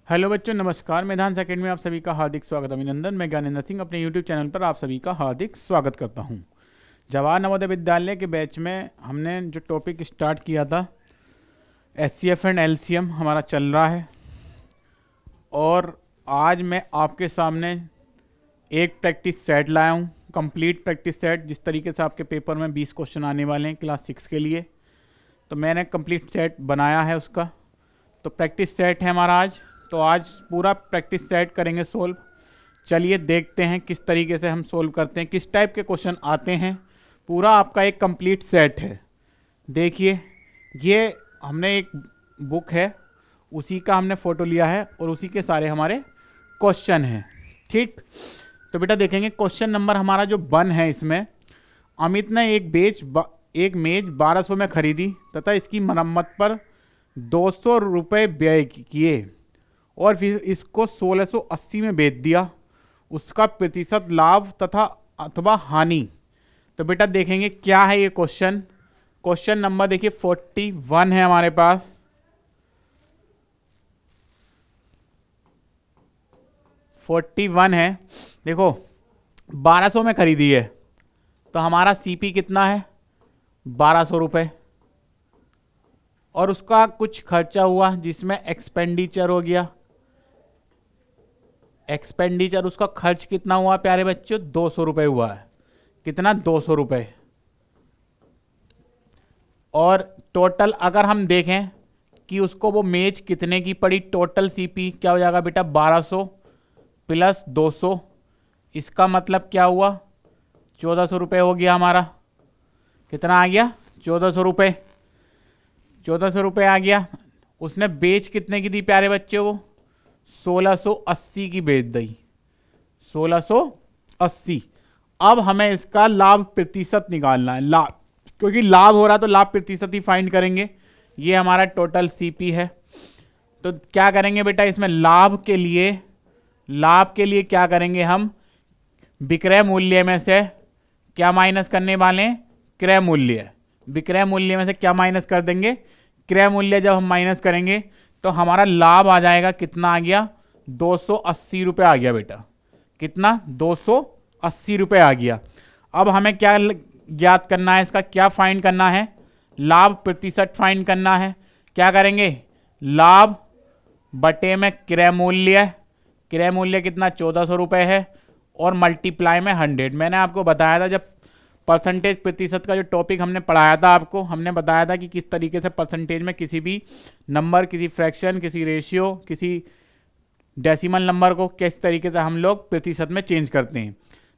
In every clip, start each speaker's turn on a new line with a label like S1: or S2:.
S1: Hello बच्चों, नमस्कार। मैदान अकेडमी में आप सभी का हार्दिक स्वागत। अभिनंदन। मैं ज्ञानेंद्र सिंह अपने यूट्यूब चैनल पर आप सभी का हार्दिक स्वागत करता हूं। जवाहर नवोदय विद्यालय के बैच में हमने जो टॉपिक स्टार्ट किया था एचसीएफ एंड एलसीएम हमारा चल रहा है, और आज मैं आपके सामने एक प्रैक्टिस सेट लाया हूँ, कंप्लीट प्रैक्टिस सेट। जिस तरीके से आपके पेपर में 20 क्वेश्चन आने वाले हैं क्लास 6 के लिए, तो मैंने कंप्लीट सेट बनाया है उसका। तो प्रैक्टिस सेट है हमारा आज। तो आज पूरा प्रैक्टिस सेट करेंगे सोल्व। चलिए देखते हैं किस तरीके से हम सोल्व करते हैं, किस टाइप के क्वेश्चन आते हैं। पूरा आपका एक कंप्लीट सेट है। देखिए, ये हमने एक बुक है, उसी का हमने फ़ोटो लिया है और उसी के सारे हमारे क्वेश्चन हैं। ठीक, तो बेटा देखेंगे क्वेश्चन नंबर हमारा जो 1 है। इसमें अमित ने एक मेज 1200 में खरीदी तथा इसकी मरम्मत पर 200 रुपये व्यय किए और फिर इसको 1680 में बेच दिया। उसका प्रतिशत लाभ तथा अथवा हानि। तो बेटा देखेंगे क्या है ये क्वेश्चन। क्वेश्चन नंबर देखिए 41 है हमारे पास। है। देखो 1200 में खरीदी है तो हमारा सीपी कितना है 1200 रुपये, और उसका कुछ खर्चा हुआ जिसमें एक्सपेंडिचर हो गया। एक्सपेंडिचर उसका खर्च कितना हुआ प्यारे बच्चों, 200 रुपये हुआ है। कितना, 200 रुपये। और टोटल अगर हम देखें कि उसको वो मेज कितने की पड़ी, टोटल सीपी क्या हो जाएगा बेटा, 1200 प्लस 200। इसका मतलब क्या हुआ, 1400 रुपये हो गया हमारा। कितना आ गया, 1400 रुपये। 1400 रुपये आ गया। उसने बेच कितने की दी प्यारे बच्चे, वो 1680 की बेच दी। 1680। अब हमें इसका लाभ प्रतिशत निकालना है। लाभ, क्योंकि लाभ हो रहा तो लाभ प्रतिशत ही फाइंड करेंगे। ये हमारा टोटल सीपी है। तो क्या करेंगे बेटा, इसमें लाभ के लिए क्या करेंगे हम, विक्रय मूल्य में से क्या माइनस करने वाले हैं, क्रय मूल्य। विक्रय मूल्य में से क्या माइनस कर देंगे, क्रय मूल्य। जब हम माइनस करेंगे तो हमारा लाभ आ जाएगा, कितना आ गया, 280 रुपये आ गया बेटा। कितना, 280 रुपये आ गया। अब हमें क्या ज्ञात करना है, इसका क्या फाइंड करना है, लाभ प्रतिशत फाइंड करना है। क्या करेंगे, लाभ बटे में क्रय मूल्य। क्रय मूल्य कितना, 1400 रुपये है, और मल्टीप्लाई में 100। मैंने आपको बताया था जब परसेंटेज प्रतिशत का जो टॉपिक हमने पढ़ाया था आपको, हमने बताया था कि किस तरीके से परसेंटेज में किसी भी नंबर, किसी फ्रैक्शन, किसी रेशियो, किसी डेसिमल नंबर को किस तरीके से हम लोग प्रतिशत में चेंज करते हैं।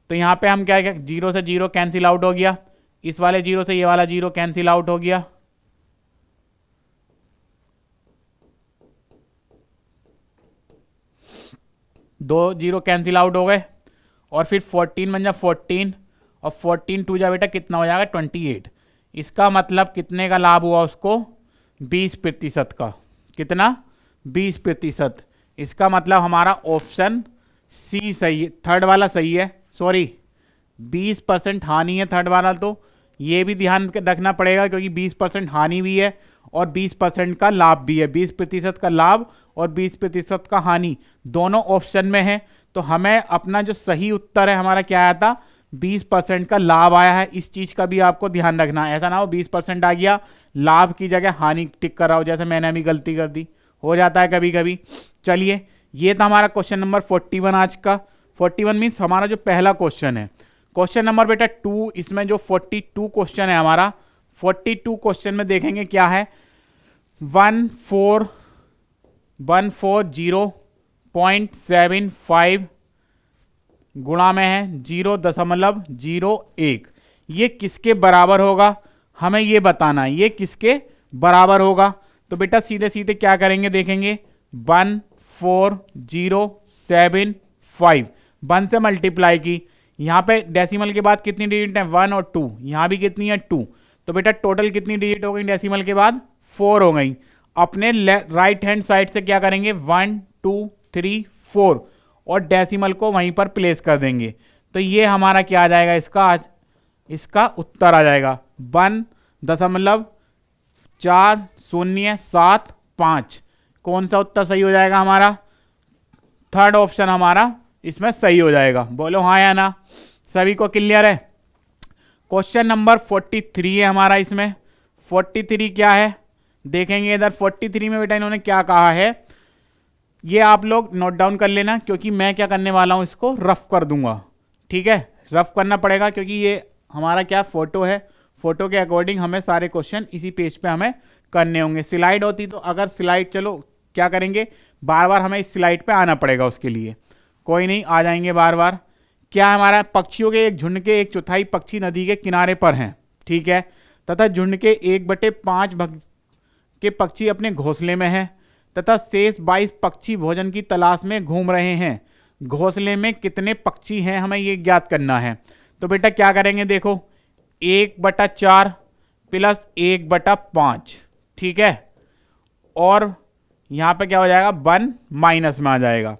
S1: तो यहाँ पे हम क्या, जीरो से जीरो कैंसिल आउट हो गया, इस वाले जीरो से ये वाला जीरो कैंसिल आउट हो गया। दो जीरो कैंसिल आउट हो गए, और फिर 14 बन जा 14, और 14 टू जा बेटा कितना हो जाएगा, 28। इसका मतलब कितने का लाभ हुआ उसको, 20% का। कितना, 20%। इसका मतलब हमारा ऑप्शन सी सही है, थर्ड वाला सही है। सॉरी, 20% हानि है थर्ड वाला। तो ये भी ध्यान रखना पड़ेगा, क्योंकि 20% हानि भी है और 20% का लाभ भी है। 20% का लाभ और 20% का हानि दोनों ऑप्शन में है। तो हमें अपना जो सही उत्तर है हमारा क्या आया था, 20% का लाभ आया है। इस चीज का भी आपको ध्यान रखना है, ऐसा ना हो 20% आ गया, लाभ की जगह हानि टिक कर रहा हो, जैसे मैंने अभी गलती कर दी, हो जाता है कभी कभी। चलिए, ये था हमारा क्वेश्चन नंबर 41 आज का। 41 मीन्स हमारा जो पहला क्वेश्चन है। क्वेश्चन नंबर बेटा 2, इसमें जो 42 क्वेश्चन है हमारा, 42 क्वेश्चन में देखेंगे क्या है, 140.75 गुणा में है 0.01। ये किसके बराबर होगा, हमें ये बताना है, ये किसके बराबर होगा। तो बेटा सीधे सीधे क्या करेंगे, देखेंगे 14075, 1 से मल्टीप्लाई की। यहाँ पे डेसिमल के बाद कितनी डिजिट है, 1 और 2। यहाँ भी कितनी है, 2। तो बेटा टोटल कितनी डिजिट हो गई डेसिमल के बाद, 4 हो गई। अपने राइट हैंड साइड से क्या करेंगे, 1 2 3 4, और डेसिमल को वहीं पर प्लेस कर देंगे। तो ये हमारा क्या आ जाएगा, इसका उत्तर आ जाएगा 1.4075। कौन सा उत्तर सही हो जाएगा हमारा, थर्ड ऑप्शन हमारा इसमें सही हो जाएगा। बोलो हाँ या ना, सभी को क्लियर है। क्वेश्चन नंबर 43 है हमारा। इसमें 43 क्या है देखेंगे इधर। 43 में बेटा इन्होंने क्या कहा है ये आप लोग नोट डाउन कर लेना, क्योंकि मैं क्या करने वाला हूं, इसको रफ कर दूंगा। ठीक है, रफ करना पड़ेगा क्योंकि ये हमारा क्या फोटो है, फोटो के अकॉर्डिंग हमें सारे क्वेश्चन इसी पेज पे हमें करने होंगे। स्लाइड होती तो अगर स्लाइड, चलो क्या करेंगे, बार बार हमें इस स्लाइड पे आना पड़ेगा उसके लिए, कोई नहीं आ जाएंगे बार बार। क्या हमारा पक्षियों के एक झुंड के 1/4 पक्षी नदी के किनारे पर हैं, ठीक है, तथा झुंड के 1/5 के पक्षी अपने घोंसले में हैं, तथा शेष 22 पक्षी भोजन की तलाश में घूम रहे हैं। घोंसले में कितने पक्षी हैं हमें ये ज्ञात करना है। तो बेटा क्या करेंगे, देखो 1/4 प्लस 1/5, ठीक है, और यहां पे क्या हो जाएगा 1 माइनस में आ जाएगा,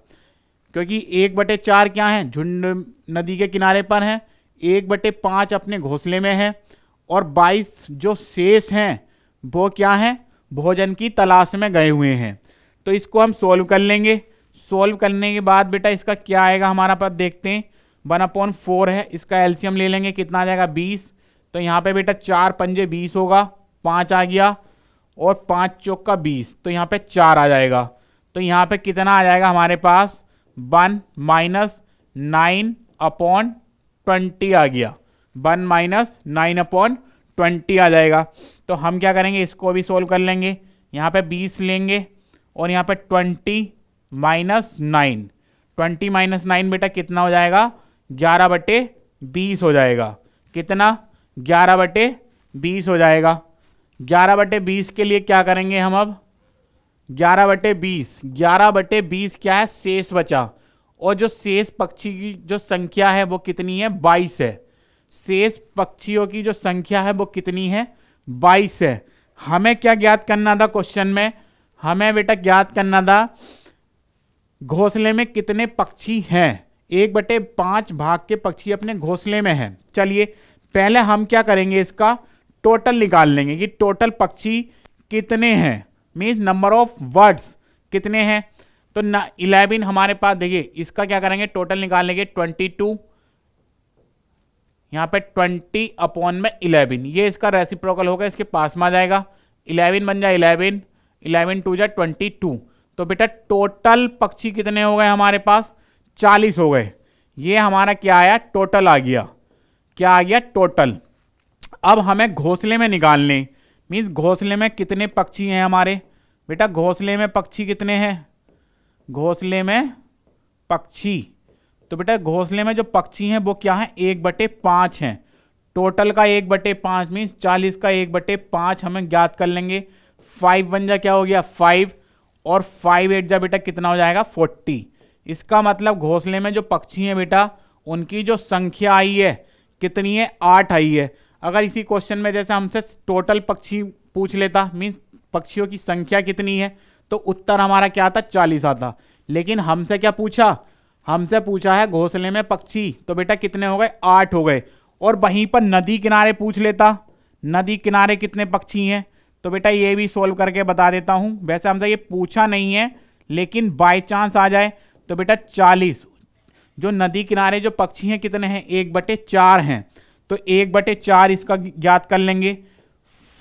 S1: क्योंकि 1/4 क्या है, झुंड नदी के किनारे पर है, 1/5 अपने घोंसले में है, और 22 जो शेष हैं वो क्या है, भोजन की तलाश में गए हुए हैं। तो इसको हम सोल्व कर लेंगे। सोल्व करने के बाद बेटा इसका क्या आएगा हमारा पास, देखते हैं। 1/4 है, इसका एलसीएम ले लेंगे, कितना आ जाएगा 20। तो यहाँ पे बेटा 4 पंजे 20 होगा, 5 आ गया, और 5 चौक का 20, तो यहाँ पे 4 आ जाएगा। तो यहाँ पे कितना आ जाएगा हमारे पास 1 माइनस 9/20 आ गया, 1 माइनस 9/20 आ जाएगा। तो हम क्या करेंगे, इसको भी सोल्व कर लेंगे। यहाँ पे 20 लेंगे और यहाँ पे 20 माइनस 9, 20 माइनस 9 बेटा कितना हो जाएगा, 11/20 हो जाएगा। कितना, 11/20 हो जाएगा। 11/20 के लिए क्या करेंगे हम अब, 11/20 क्या है, शेष बचा, और जो शेष पक्षी की जो संख्या है वो कितनी है, 22 है। शेष पक्षियों की जो संख्या है वो कितनी है, 22 है। हमें क्या ज्ञात करना था क्वेश्चन में, हमें बेटा ज्ञात करना था घोंसले में कितने पक्षी हैं। 1/5 भाग के पक्षी अपने घोंसले में हैं। चलिए पहले हम क्या करेंगे, इसका टोटल निकाल लेंगे कि टोटल पक्षी कितने हैं, मीन्स नंबर ऑफ बर्ड्स कितने हैं। तो 11 हमारे पास, देखिए इसका क्या करेंगे, टोटल निकाल लेंगे 22, यहाँ पे 20/11, ये इसका रेसिप्रोकल होगा, इसके पास में आ जाएगा। 11 बन जाए 11, 11 2 जा 22। तो बेटा टोटल पक्षी कितने हो गए हमारे पास, 40 हो गए। ये हमारा क्या आया, टोटल आ गया। क्या आ गया, टोटल। अब हमें घोंसले में निकालने, मीन्स घोंसले में कितने पक्षी हैं हमारे। बेटा घोंसले में पक्षी कितने हैं, घोंसले में पक्षी, तो बेटा घोंसले में जो पक्षी हैं वो क्या है, 1/5 हैं। टोटल का 1/5 मीन्स 40 का 1/5 हमें ज्ञात कर लेंगे। 5 बन जा क्या हो गया 5, और 5 8 जा बेटा कितना हो जाएगा 40। इसका मतलब घोंसले में जो पक्षी हैं बेटा उनकी जो संख्या आई है कितनी है, 8 आई है। अगर इसी क्वेश्चन में जैसे हमसे टोटल पक्षी पूछ लेता, मीन्स पक्षियों की संख्या कितनी है, तो उत्तर हमारा क्या आता, 40 आता। लेकिन हमसे क्या पूछा, हमसे पूछा है घोंसले में पक्षी, तो बेटा कितने हो गए, 8 हो गए। और वहीं पर नदी किनारे पूछ लेता, नदी किनारे कितने पक्षी हैं, तो बेटा ये भी सोल्व करके बता देता हूं। वैसे हमसे ये पूछा नहीं है, लेकिन बाय चांस आ जाए तो बेटा 40, जो नदी किनारे जो पक्षी हैं कितने हैं, 1/4 हैं। तो 1/4 इसका ज्ञात कर लेंगे।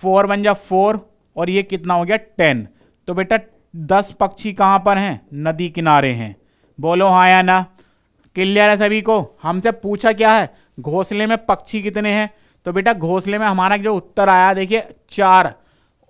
S1: 4 बन जा 4, और ये कितना हो गया 10। तो बेटा 10 पक्षी कहां पर हैं, नदी किनारे हैं। बोलो हाँ या ना, क्लियर है सभी को। हमसे पूछा क्या है, घोंसले में पक्षी कितने हैं, तो बेटा घोंसले में हमारा जो उत्तर आया देखिए 4,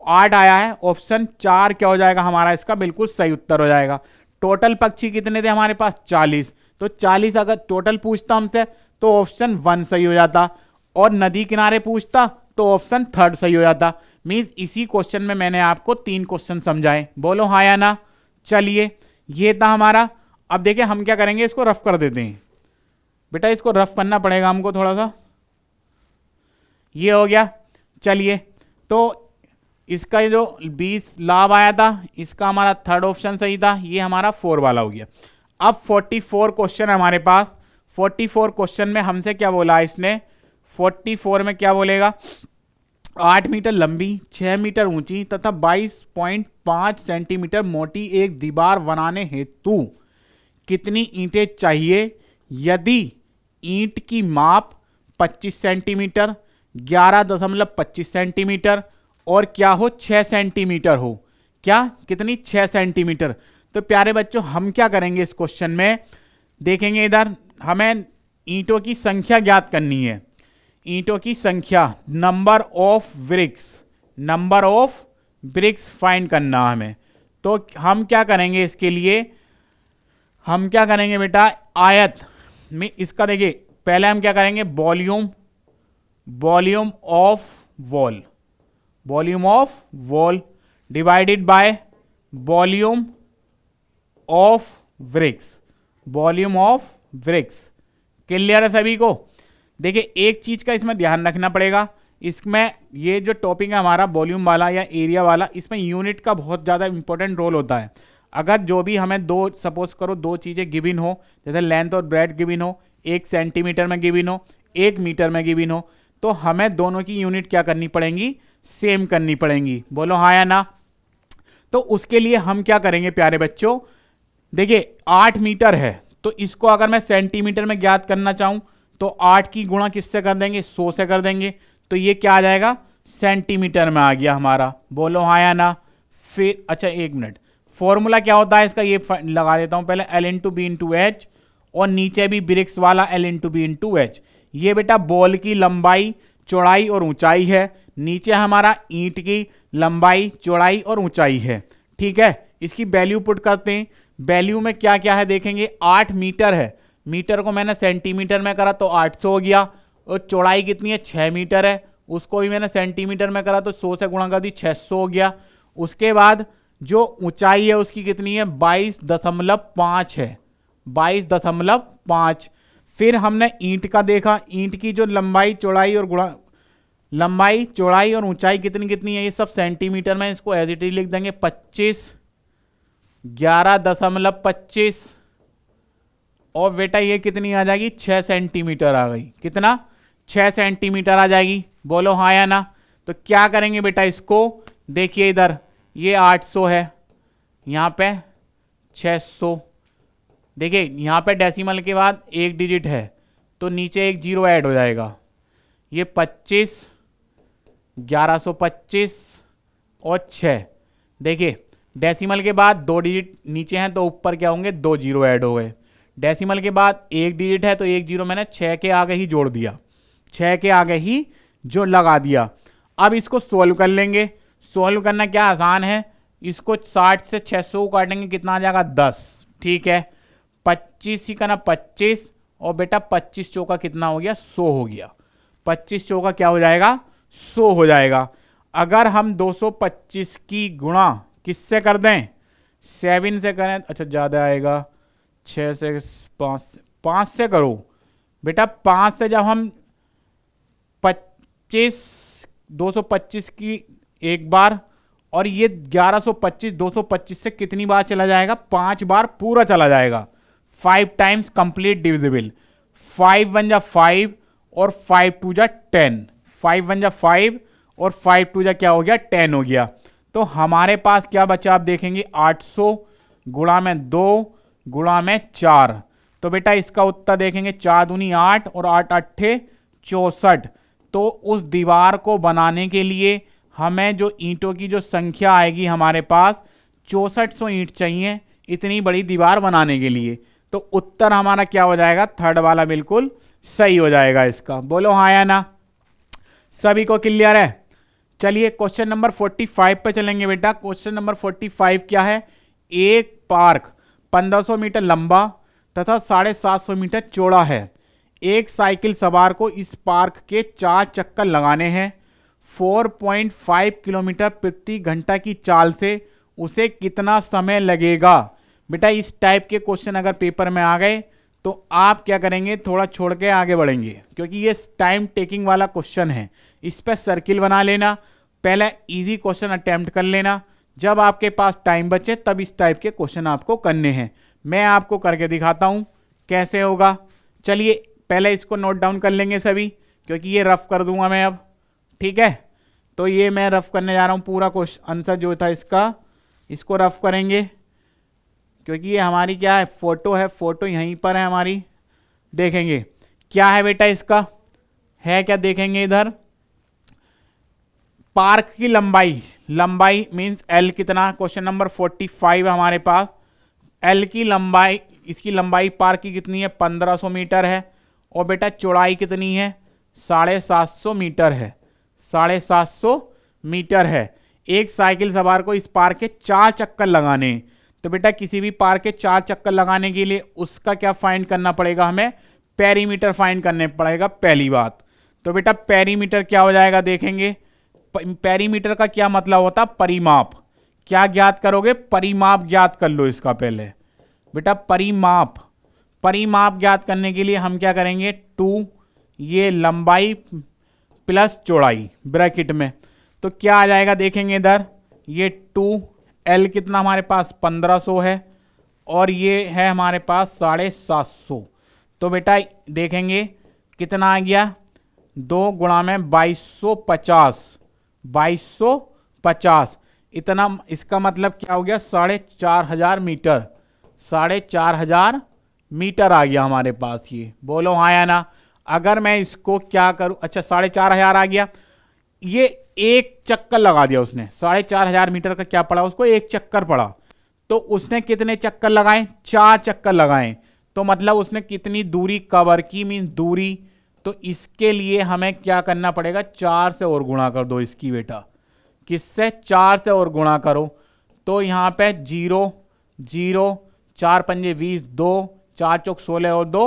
S1: 8 आया है। ऑप्शन 4 क्या हो जाएगा हमारा, इसका बिल्कुल सही उत्तर हो जाएगा। टोटल पक्षी कितने थे हमारे पास, 40। तो 40 अगर टोटल पूछता हमसे तो ऑप्शन 1 सही हो जाता, और नदी किनारे पूछता तो ऑप्शन 3 सही हो जाता। मीन्स इसी क्वेश्चन में मैंने आपको 3 क्वेश्चन समझाए। बोलो हाँ या ना। चलिए ये था हमारा। अब देखिए हम क्या करेंगे, इसको रफ कर देते हैं। बेटा इसको रफ करना पड़ेगा हमको थोड़ा सा। ये हो गया। चलिए तो इसका जो 20 लाभ आया था, इसका हमारा 3rd ऑप्शन सही था, ये हमारा 4 वाला हो गया। अब 44 क्वेश्चन है हमारे पास। 44 क्वेश्चन में हमसे क्या बोला इसने, 44 में क्या बोलेगा, 8 मीटर लंबी, 6 मीटर ऊंची तथा 22.5 सेंटीमीटर मोटी एक दीवार बनाने हेतु कितनी ईंटें चाहिए यदि ईंट की माप 25 सेंटीमीटर, 11.25 सेंटीमीटर और क्या हो 6 सेंटीमीटर हो। क्या कितनी 6 सेंटीमीटर। तो प्यारे बच्चों हम क्या करेंगे इस क्वेश्चन में, देखेंगे इधर हमें ईंटों की संख्या ज्ञात करनी है। ईंटों की संख्या, नंबर ऑफ ब्रिक्स फाइंड करना हमें। तो हम क्या करेंगे इसके लिए, हम क्या करेंगे बेटा, आयत में इसका देखिए पहले हम क्या करेंगे, volume of wall divided by volume of BRICS. Clear है सभी को। देखिए एक चीज का इसमें ध्यान रखना पड़ेगा, इसमें ये जो टॉपिक है हमारा वॉल्यूम वाला या एरिया वाला, इसमें यूनिट का बहुत ज़्यादा इंपॉर्टेंट रोल होता है। अगर जो भी हमें दो, सपोज करो दो चीज़ें गिवन हो, जैसे लेंथ और ब्रेड्थ गिवन हो, 1 सेंटीमीटर में गिवन हो, 1 मीटर में गिवन हो, तो हमें दोनों की यूनिट क्या करनी पड़ेंगी, सेम करनी पड़ेंगी। बोलो हाँ या ना। तो उसके लिए हम क्या करेंगे प्यारे बच्चों, देखिए 8 मीटर है तो इसको अगर मैं सेंटीमीटर में ज्ञात करना चाहूं तो 8 की गुणा किससे कर देंगे, 100 से कर देंगे। तो ये क्या आ जाएगा, सेंटीमीटर में आ गया हमारा। बोलो हाँ या ना। फिर अच्छा 1 मिनट, फॉर्मूला क्या होता है इसका, ये लगा देता हूं पहले, L into B into H, और नीचे भी ब्रिक्स वाला L into B into H. ये बेटा बॉल की लंबाई, चौड़ाई और ऊंचाई है, नीचे हमारा ईंट की लंबाई, चौड़ाई और ऊंचाई है। ठीक है, इसकी वैल्यू पुट करते हैं। वैल्यू में क्या क्या है देखेंगे, 8 मीटर है, मीटर को मैंने सेंटीमीटर में करा तो 800 हो गया, और चौड़ाई कितनी है 6 मीटर है, उसको भी मैंने सेंटीमीटर में करा तो 100 से गुणा कर दी, 600 हो गया। उसके बाद जो ऊंचाई है उसकी कितनी है, 22.5 है, 22.5। फिर हमने ईंट का देखा, ईंट की जो लंबाई चौड़ाई और ऊंचाई कितनी कितनी है, ये सब सेंटीमीटर में, इसको एज इट इज लिख देंगे 11.25, और बेटा ये कितनी आ जाएगी, 6 सेंटीमीटर आ गई। कितना, 6 सेंटीमीटर आ जाएगी। बोलो हाँ या ना। तो क्या करेंगे बेटा इसको, देखिए इधर ये 800 है, यहां पे 600, देखिए यहां पे डेसिमल के बाद 1 डिजिट है तो नीचे एक जीरो ऐड हो जाएगा, ये 25, 1125 और 6। देखिए डेसिमल के बाद 2 डिजिट नीचे हैं तो ऊपर क्या होंगे, 2 जीरो ऐड हो गए। डेसिमल के बाद 1 डिजिट है तो 1 जीरो मैंने 6 के आगे ही जोड़ दिया, 6 के आगे ही जो लगा दिया। अब इसको सोल्व कर लेंगे। सोल्व करना क्या आसान है, इसको 60 से 600 काटेंगे, कितना आ जाएगा 10। ठीक है, 25 ही करना 25, और बेटा 25 चौका कितना हो गया, 100 हो गया। 25 चौका क्या हो जाएगा, 100 हो जाएगा। अगर हम 225 की गुणा किससे कर दें, 7 से करें, अच्छा ज़्यादा आएगा, 6 से 5 से करो बेटा। 5 से जब हम 225 की एक बार, और ये 1125 225 से कितनी बार चला जाएगा, 5 बार पूरा चला जाएगा। 5 टाइम्स कंप्लीट डिविजिबल, 5 1 जा 5 और 5 2 जा 10, 5 1 जा 5 और 5 2 जा क्या हो गया, 10 हो गया। तो हमारे पास क्या बचा, आप देखेंगे 800 गुणा में 2 गुणा में 4। तो बेटा इसका उत्तर देखेंगे 4 दूनी 8 और 8 8 64। तो उस दीवार को बनाने के लिए हमें जो ईंटों की जो संख्या आएगी हमारे पास, 6400 ईंट चाहिए इतनी बड़ी दीवार बनाने के लिए। तो उत्तर हमारा क्या हो जाएगा, थर्ड वाला बिल्कुल सही हो जाएगा इसका। बोलो हाँ या ना। सभी को क्लियर है। चलिए क्वेश्चन नंबर 45 पे चलेंगे बेटा। क्वेश्चन नंबर 45 क्या है, एक पार्क 1500 मीटर लंबा तथा 750 मीटर चौड़ा है। एक साइकिल सवार को इस पार्क के 4 चक्कर लगाने हैं। 4.5 किलोमीटर प्रति घंटा की चाल से उसे कितना समय लगेगा। बेटा इस टाइप के क्वेश्चन अगर पेपर में आ गए तो आप क्या करेंगे, थोड़ा छोड़ के आगे बढ़ेंगे, क्योंकि ये टाइम टेकिंग वाला क्वेश्चन है। इस पर सर्किल बना लेना, पहले इजी क्वेश्चन अटेम्प्ट कर लेना, जब आपके पास टाइम बचे तब इस टाइप के क्वेश्चन आपको करने हैं। मैं आपको करके दिखाता हूं कैसे होगा। चलिए पहले इसको नोट डाउन कर लेंगे सभी, क्योंकि ये रफ कर दूंगा मैं अब। ठीक है, तो ये मैं रफ करने जा रहा हूं, पूरा क्वेश्चन आंसर जो था इसका, इसको रफ करेंगे क्योंकि ये हमारी क्या है, फोटो है, फोटो यहीं पर है हमारी। देखेंगे क्या है बेटा इसका, है क्या, देखेंगे इधर पार्क की लंबाई, लंबाई मींस एल कितना, क्वेश्चन नंबर 45 हमारे पास। एल की लंबाई, इसकी लंबाई पार्क की कितनी है, 1500 मीटर है। और बेटा चौड़ाई कितनी है, 750 मीटर है, 750 मीटर है। एक साइकिल सवार को इस पार्क के 4 चक्कर लगाने हैं। तो बेटा किसी भी पार्क के 4 चक्कर लगाने के लिए उसका क्या फाइंड करना पड़ेगा, हमें पेरीमीटर फाइंड करने पड़ेगा पहली बात। तो बेटा पेरीमीटर क्या हो जाएगा, देखेंगे पेरीमीटर का क्या मतलब होता, परिमाप। क्या ज्ञात करोगे, परिमाप ज्ञात कर लो इसका पहले बेटा, परिमाप। परिमाप ज्ञात करने के लिए हम क्या करेंगे, 2 ये लंबाई प्लस चौड़ाई ब्रैकेट में, तो क्या आ जाएगा, देखेंगे इधर ये 2 एल कितना हमारे पास 1500 है और ये है हमारे पास 750। तो बेटा देखेंगे कितना आ गया, 2 गुणा में 2250, 2250 इतना, इसका मतलब क्या हो गया, 4500 मीटर, 4500 मीटर आ गया हमारे पास ये। बोलो हाँ या ना। अगर मैं इसको क्या करूं, अच्छा 4500 आ गया, ये एक चक्कर लगा दिया उसने, 4500 मीटर का क्या पड़ा उसको, एक चक्कर पड़ा। तो उसने कितने चक्कर लगाए, 4 चक्कर लगाए। तो मतलब उसने कितनी दूरी कवर की, मीन दूरी। तो इसके लिए हमें क्या करना पड़ेगा, 4 से और गुणा कर दो इसकी बेटा, किससे, 4 से और गुणा करो। तो यहाँ पे 0 0 4 पंजे 20, 2 4 चौक 16 और 2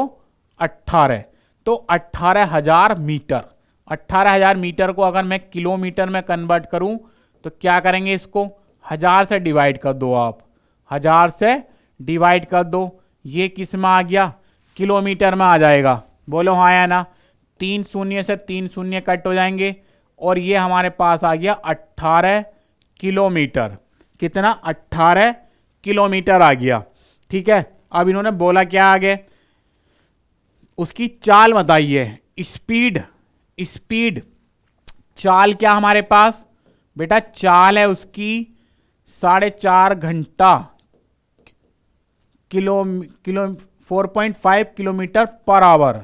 S1: 18। तो 18000 मीटर। 18000 मीटर को अगर मैं किलोमीटर में कन्वर्ट करूं तो क्या करेंगे, इसको 1000 से डिवाइड कर दो आप, 1000 से डिवाइड कर दो। ये किस में आ गया, किलोमीटर में आ जाएगा। बोलो हाँ या ना। 3 शून्य से 3 शून्य कट हो जाएंगे और ये हमारे पास आ गया 18 किलोमीटर। कितना, 18 किलोमीटर आ गया। ठीक है, अब इन्होंने बोला क्या आगे, उसकी चाल बताइए, स्पीड। स्पीड चाल क्या हमारे पास बेटा, चाल है उसकी 4.5 घंटा, किलो 4.5 किलोमीटर पर आवर।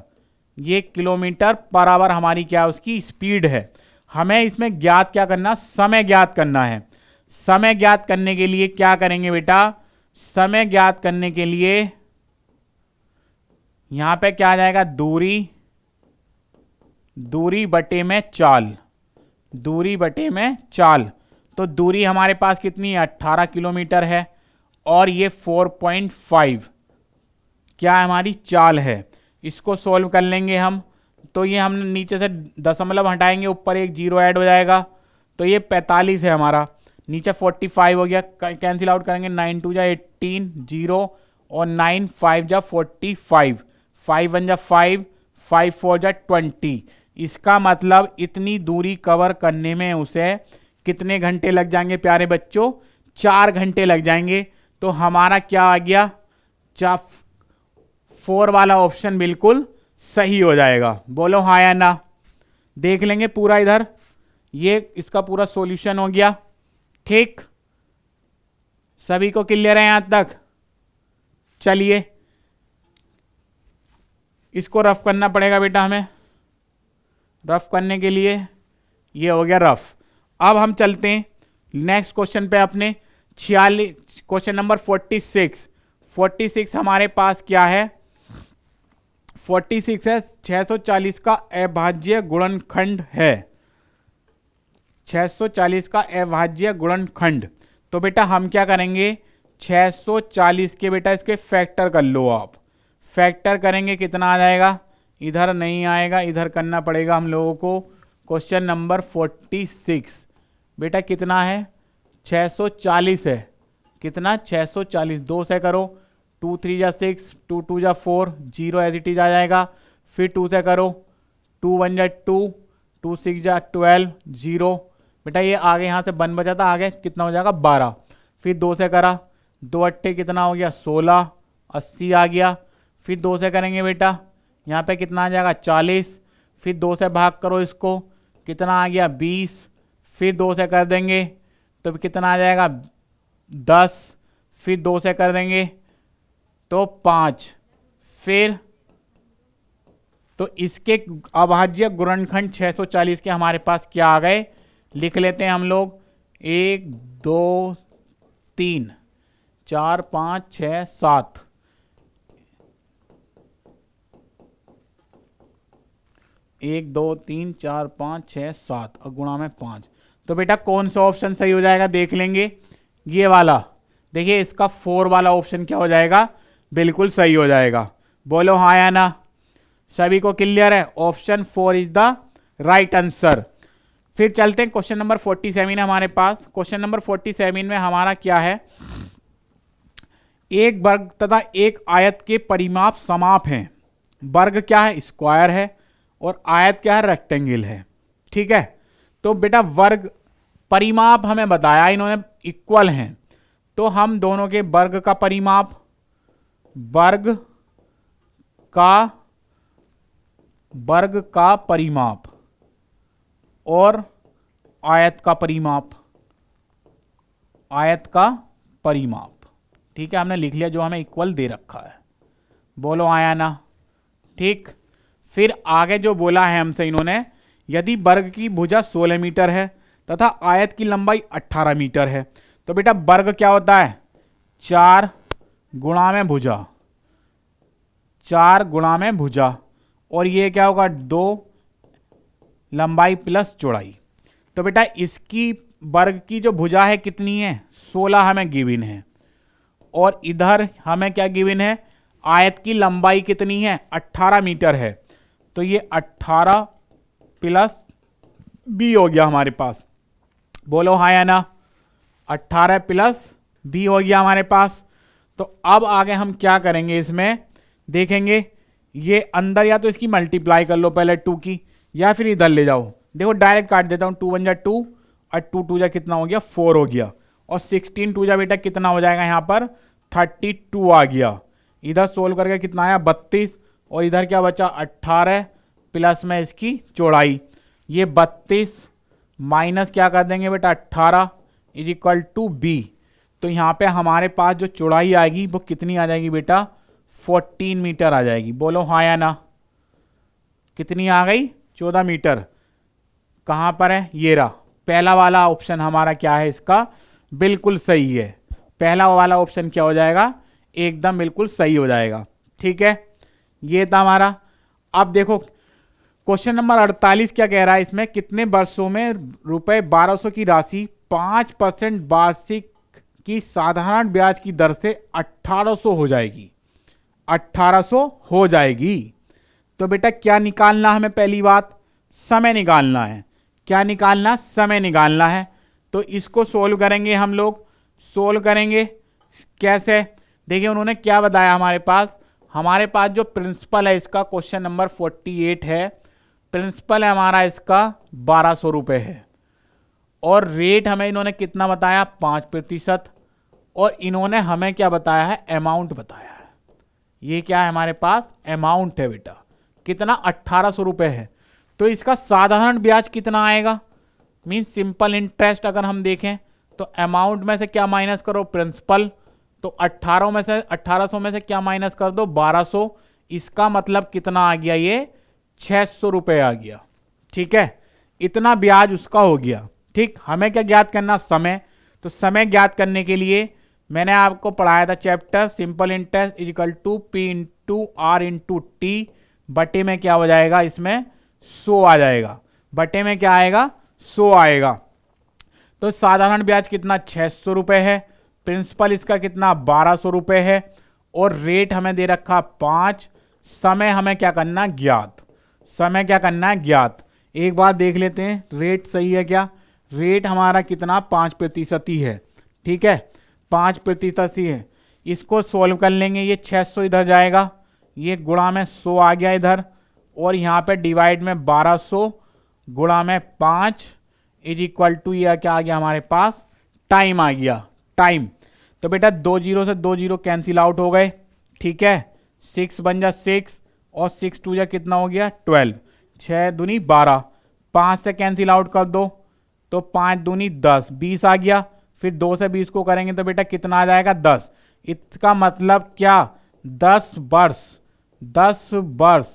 S1: ये किलोमीटर पर आवर हमारी क्या है, उसकी स्पीड है। हमें इसमें ज्ञात क्या करना, समय ज्ञात करना है। समय ज्ञात करने के लिए क्या करेंगे बेटा, समय ज्ञात करने के लिए यहां पे क्या आ जाएगा, दूरी, दूरी बटे में चाल, दूरी बटे में चाल। तो दूरी हमारे पास कितनी है, 18 किलोमीटर है और ये 4.5 क्या है, हमारी चाल है। इसको सोल्व कर लेंगे हम। तो ये हम नीचे से दशमलव हटाएंगे, ऊपर एक 0 ऐड हो जाएगा, तो ये 45 है हमारा, नीचे 45 हो गया, कैंसिल आउट करेंगे, 9 2 जा 18 0 और 9 5 जा 45, 5 1 जा 5, 5 4 जा 20। इसका मतलब इतनी दूरी कवर करने में उसे कितने घंटे लग जाएंगे प्यारे बच्चों, 4 घंटे लग जाएंगे। तो हमारा क्या आ गया, 4 वाला ऑप्शन बिल्कुल सही हो जाएगा। बोलो हाँ या ना। देख लेंगे पूरा इधर, ये इसका पूरा सॉल्यूशन हो गया। ठीक, सभी को क्लियर है यहां तक। चलिए इसको रफ करना पड़ेगा बेटा हमें। रफ करने के लिए ये हो गया रफ। अब हम चलते हैं नेक्स्ट क्वेश्चन पे अपने 46, क्वेश्चन नंबर 46। 46 हमारे पास क्या है, 46 है 640 का अभाज्य गुणनखंड है, 640 का अभाज्य गुणनखंड। तो बेटा हम क्या करेंगे, 640 के बेटा इसके फैक्टर कर लो आप। फैक्टर करेंगे कितना आ जाएगा, इधर नहीं आएगा, इधर करना पड़ेगा हम लोगों को। क्वेश्चन नंबर 46 बेटा कितना है, 640 है। कितना, 640, 2 से करो, 2 3 जा 6, 2 2 जा 4, 0 एज इट इज आ जाएगा। फिर 2 से करो, 2 1 जा 2, 2 6 जा 12, 0 बेटा ये आगे यहाँ से 1 बचा था, आगे कितना हो जाएगा 12। फिर 2 से करा, 2 अट्ठे कितना हो गया 16, 80 आ गया। फिर 2 से करेंगे बेटा, यहाँ पे कितना आ जाएगा 40। फिर 2 से भाग करो इसको, कितना आ गया 20। फिर 2 से कर देंगे तो कितना आ जाएगा 10। फिर 2 से कर देंगे तो 5, फिर तो इसके अभाज्य गुणनखंड 640 के हमारे पास क्या आ गए, लिख लेते हैं हम लोग। 1 2 3 4 5 6 7, 1 2 3 4 5 6 7 और गुणा में 5। तो बेटा कौन सा ऑप्शन सही हो जाएगा देख लेंगे, ये वाला। देखिए इसका 4 वाला ऑप्शन क्या हो जाएगा, बिल्कुल सही हो जाएगा। बोलो हाँ या ना, सभी को क्लियर है? Option 4 is the right answer. फिर चलते हैं क्वेश्चन नंबर 47 है हमारे पास। क्वेश्चन नंबर 47 में हमारा क्या है, एक वर्ग तथा एक आयत के परिमाप समाप हैं। वर्ग क्या है, स्क्वायर है, और आयत क्या है, रेक्टेंगल है। ठीक है, तो बेटा वर्ग परिमाप हमें बताया इन्होंने इक्वल हैं, तो हम दोनों के वर्ग का परिमाप, वर्ग का परिमाप और आयत का परिमाप, ठीक है, हमने लिख लिया जो हमें इक्वल दे रखा है। बोलो आया ना? ठीक। फिर आगे जो बोला है हमसे इन्होंने, यदि वर्ग की भुजा 16 मीटर है तथा आयत की लंबाई 18 मीटर है, तो बेटा वर्ग क्या होता है, 4 गुणा में भुजा, 4 गुणा में भुजा, और ये क्या होगा 2 लंबाई प्लस चौड़ाई। तो बेटा इसकी वर्ग की जो भुजा है कितनी है, 16 हमें गिवन है, और इधर हमें क्या गिवन है, आयत की लंबाई कितनी है, 18 मीटर है। तो ये 18 प्लस बी हो गया हमारे पास। बोलो हाँ या ना? 18 प्लस बी हो गया हमारे पास। तो अब आगे हम क्या करेंगे, इसमें देखेंगे, ये अंदर या तो इसकी मल्टीप्लाई कर लो पहले 2 की, या फिर इधर ले जाओ। देखो डायरेक्ट काट देता हूं, 2 1 जा 2 और 2 2 जा कितना हो गया, 4 हो गया, और 16 2 जा बेटा कितना हो जाएगा यहाँ पर, 32 आ गया। इधर सोल्व करके कितना आया, 32, और इधर क्या बचा, 18 प्लस में इसकी चौड़ाई, ये 32 माइनस क्या कर देंगे बेटा 18 इज इक्वल टू बी। तो यहाँ पे हमारे पास जो चौड़ाई आएगी वो कितनी आ जाएगी बेटा, 14 मीटर आ जाएगी। बोलो हाँ या ना? कितनी आ गई, 14 मीटर। कहाँ पर है, ये रहा पहला वाला ऑप्शन हमारा क्या है, इसका बिल्कुल सही है। पहला वाला ऑप्शन क्या हो जाएगा, एकदम बिल्कुल सही हो जाएगा। ठीक है, ये था हमारा। अब देखो क्वेश्चन नंबर 48 क्या कह रहा है, इसमें कितने वर्षों में रुपए 1200 की राशि 5% वार्षिक की साधारण ब्याज की दर से 1800 हो जाएगी, 1800 हो जाएगी। तो बेटा क्या निकालना है हमें, पहली बात समय निकालना है। क्या निकालना, समय निकालना है। तो इसको सोल्व करेंगे हम लोग, सोल्व करेंगे कैसे, देखिए उन्होंने क्या बताया हमारे पास जो प्रिंसिपल है इसका, क्वेश्चन नंबर 48 है, प्रिंसिपल है हमारा इसका 1200 रुपये है, और रेट हमें इन्होंने कितना बताया, 5%, और इन्होंने हमें क्या बताया है, अमाउंट बताया है। ये क्या है हमारे पास, अमाउंट है बेटा, कितना 1800 रुपये है। तो इसका साधारण ब्याज कितना आएगा, मीन सिंपल इंटरेस्ट अगर हम देखें तो अमाउंट में से क्या माइनस करो, प्रिंसिपल, तो 1800 में से क्या माइनस कर दो, 1200। इसका मतलब कितना आ गया, ये 600 रुपये आ गया। ठीक है, इतना ब्याज उसका हो गया। ठीक, हमें क्या ज्ञात करना, समय। तो समय ज्ञात करने के लिए मैंने आपको पढ़ाया था chapter simple interest is equal to P into R into T, बटे में क्या हो जाएगा, इसमें 100 आ जाएगा, बटे में क्या आएगा, 100 आएगा। तो साधारण ब्याज कितना, 600 रुपये है, प्रिंसिपल इसका कितना 1200 रुपये है, और रेट हमें दे रखा 5, समय हमें क्या करना, ज्ञात, समय क्या करना है, ज्ञात। एक बार देख लेते हैं रेट सही है क्या, रेट हमारा कितना 5% ही है। ठीक है, 5% ही है। इसको सोल्व कर लेंगे, ये 600 इधर जाएगा, ये गुणा में 100 आ गया इधर, और यहाँ पे डिवाइड में 1200 गुणा में 5 इज इक्वल टू यह क्या आ गया हमारे पास, टाइम आ गया, टाइम। तो बेटा 2 0 से 2 0 कैंसिल आउट हो गए। ठीक है, 6 बन जा 6, और 6 2 जा कितना हो गया 12, 6 दूनी 12, 5 से कैंसिल आउट कर दो तो 5 दूनी 10, 20 आ गया। फिर 2 से 20 को करेंगे तो बेटा कितना आ जाएगा, 10। इसका मतलब क्या, 10 वर्ष, 10 वर्ष,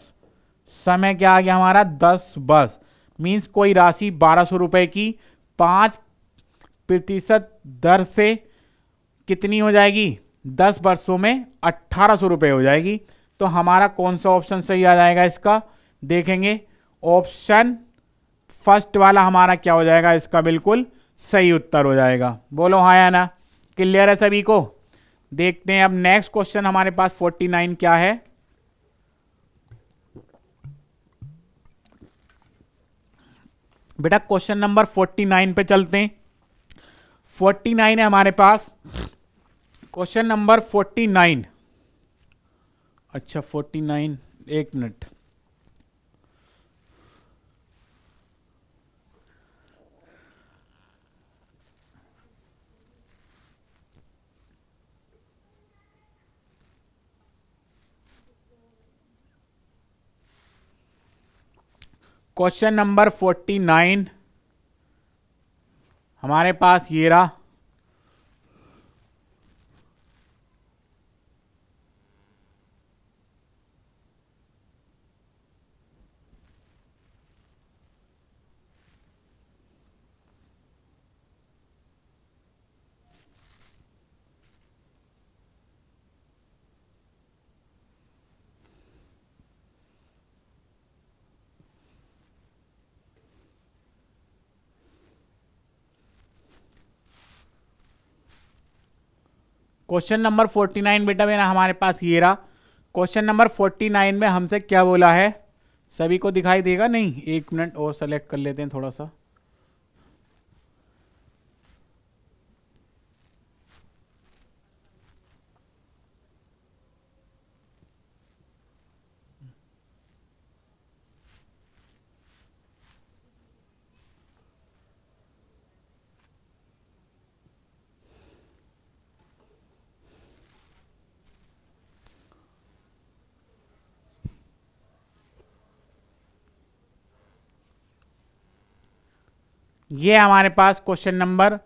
S1: समय क्या आ गया हमारा 10 वर्ष, मीन्स कोई राशि 1200 रुपए की 5% दर से कितनी हो जाएगी, 10 वर्षों में 1800 रुपए हो जाएगी। तो हमारा कौन सा ऑप्शन सही आ जाएगा इसका, देखेंगे ऑप्शन फर्स्ट वाला हमारा क्या हो जाएगा, इसका बिल्कुल सही उत्तर हो जाएगा। बोलो हाँ या ना, क्लियर है सभी को। देखते हैं अब नेक्स्ट क्वेश्चन हमारे पास 49 क्या है। बेटा क्वेश्चन नंबर 49 पे चलते हैं। 49 है हमारे पास, क्वेश्चन नंबर 49। अच्छा 49, एक मिनट, क्वेश्चन नंबर 49 हमारे पास ये रहा। क्वेश्चन नंबर 49 बेटा मेरा हमारे पास ये रहा। क्वेश्चन नंबर 49 में हमसे क्या बोला है, सभी को दिखाई देगा नहीं, एक मिनट और सेलेक्ट कर लेते हैं थोड़ा सा। ये हमारे पास क्वेश्चन नंबर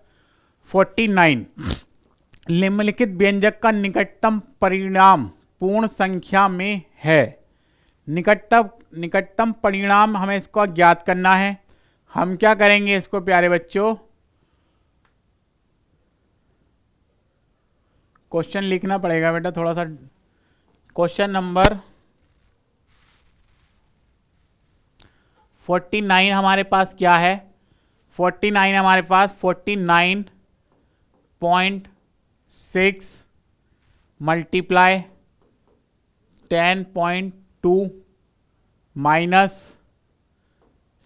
S1: 49, निम्नलिखित व्यंजक का निकटतम परिणाम पूर्ण संख्या में है। निकटतम परिणाम हमें इसको ज्ञात करना है। हम क्या करेंगे इसको प्यारे बच्चों, क्वेश्चन लिखना पड़ेगा बेटा थोड़ा सा। क्वेश्चन नंबर 49 हमारे पास क्या है, 49 हमारे पास 49.6 मल्टीप्लाई 10.2 माइनस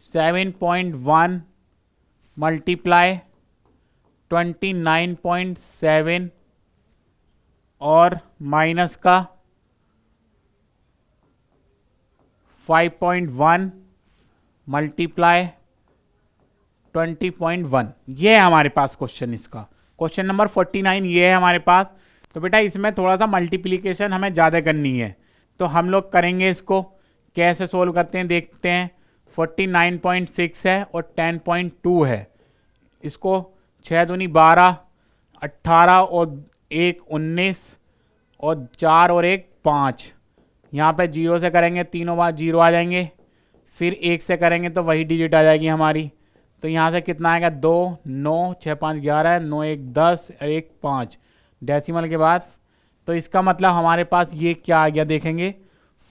S1: 7.1 मल्टीप्लाई 29.7 और माइनस का 5.1 मल्टीप्लाई 20.1। ये है हमारे पास क्वेश्चन, इसका क्वेश्चन नंबर 49 ये है हमारे पास। तो बेटा इसमें थोड़ा सा मल्टीप्लिकेशन हमें ज़्यादा करनी है, तो हम लोग करेंगे इसको। कैसे सोल्व करते हैं देखते हैं। 49.6 है और 10.2 है, इसको 6 दूनी 12, 18 और 1 19 और 4 और 1 5। यहाँ पे 0 से करेंगे, तीनों बार 0 आ जाएंगे, फिर 1 से करेंगे तो वही डिजिट आ जाएगी हमारी। तो यहाँ से कितना आएगा 2 9 6 5 11 9 1 10 और 1 5 डेसिमल के बाद। तो इसका मतलब हमारे पास ये क्या आ गया देखेंगे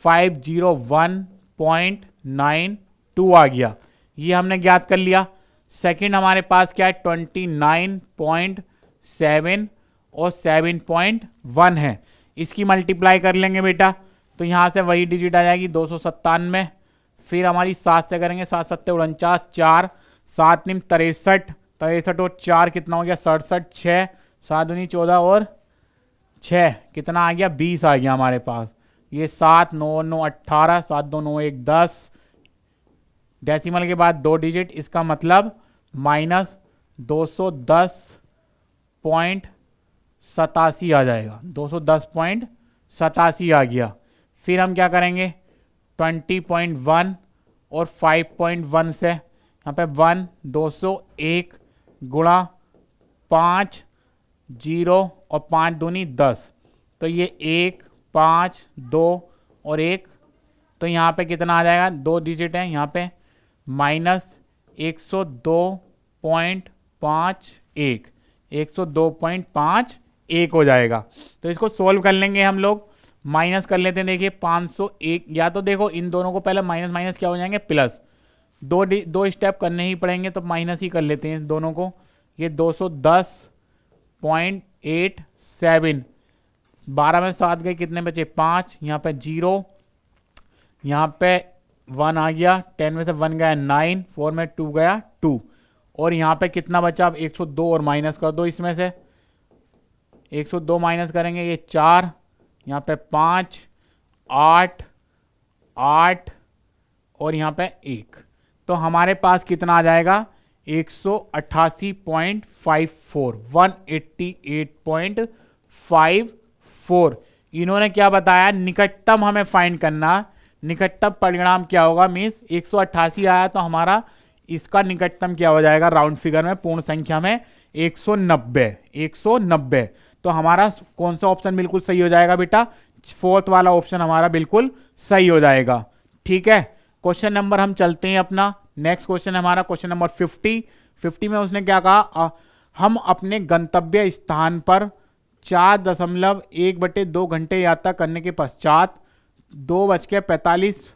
S1: 501.92 आ गया, ये हमने ज्ञात कर लिया। सेकंड हमारे पास क्या है 29.7 और 7.1 है, इसकी मल्टीप्लाई कर लेंगे बेटा, तो यहाँ से वही डिजिट आ जाएगी 297। फिर हमारी 7 से करेंगे, 7 7 49 4 7 निम 63 63 और 4 कितना हो गया 67 6 7 दूनी 14 और 6 कितना आ गया 20 आ गया हमारे पास। ये 7 9 9 18 7 2 9 1 10 डेसिमल के बाद 2 डिजिट, इसका मतलब माइनस 210.87 आ जाएगा, 210.87 आ गया। फिर हम क्या करेंगे 20.1 और 5.1 से यहाँ पे 1 201 गुणा 5 0 और 5 दूनी 10, तो ये 1 5, 2 और 1, तो यहाँ पे कितना आ जाएगा, 2 डिजिट है यहाँ पे, -102.51, 102.51 हो जाएगा। तो इसको सोल्व कर लेंगे हम लोग, माइनस कर लेते हैं। देखिए 501, या तो देखो इन दोनों को पहले माइनस माइनस क्या हो जाएंगे, प्लस, दो स्टेप करने ही पड़ेंगे, तो माइनस ही कर लेते हैं दोनों को। ये 210.87, 12 में 7 गए, कितने बचे, 5, यहाँ पे 0, यहाँ पे 1 आ गया, 10 में से 1 गया 9, 4 में 2 गया 2, और यहाँ पे कितना बचा, अब 102 और माइनस कर दो इसमें से, 102 माइनस करेंगे, ये 4, यहाँ पे 5, 8, 8 और यहाँ पे 1, तो हमारे पास कितना आ जाएगा, 188.54, 188.54। इन्होंने क्या बताया, निकटतम हमें फाइंड करना, निकटतम परिणाम क्या होगा, मीन्स 188 आया तो हमारा इसका निकटतम क्या हो जाएगा, राउंड फिगर में, पूर्ण संख्या में 190, 190। तो हमारा कौन सा ऑप्शन बिल्कुल सही हो जाएगा बेटा, 4th वाला ऑप्शन हमारा बिल्कुल सही हो जाएगा। ठीक है, क्वेश्चन नंबर हम चलते हैं अपना, नेक्स्ट क्वेश्चन है हमारा क्वेश्चन नंबर 50 में उसने क्या कहा, हम अपने गंतव्य स्थान पर 4.1/2 घंटे यात्रा करने के पश्चात 2:45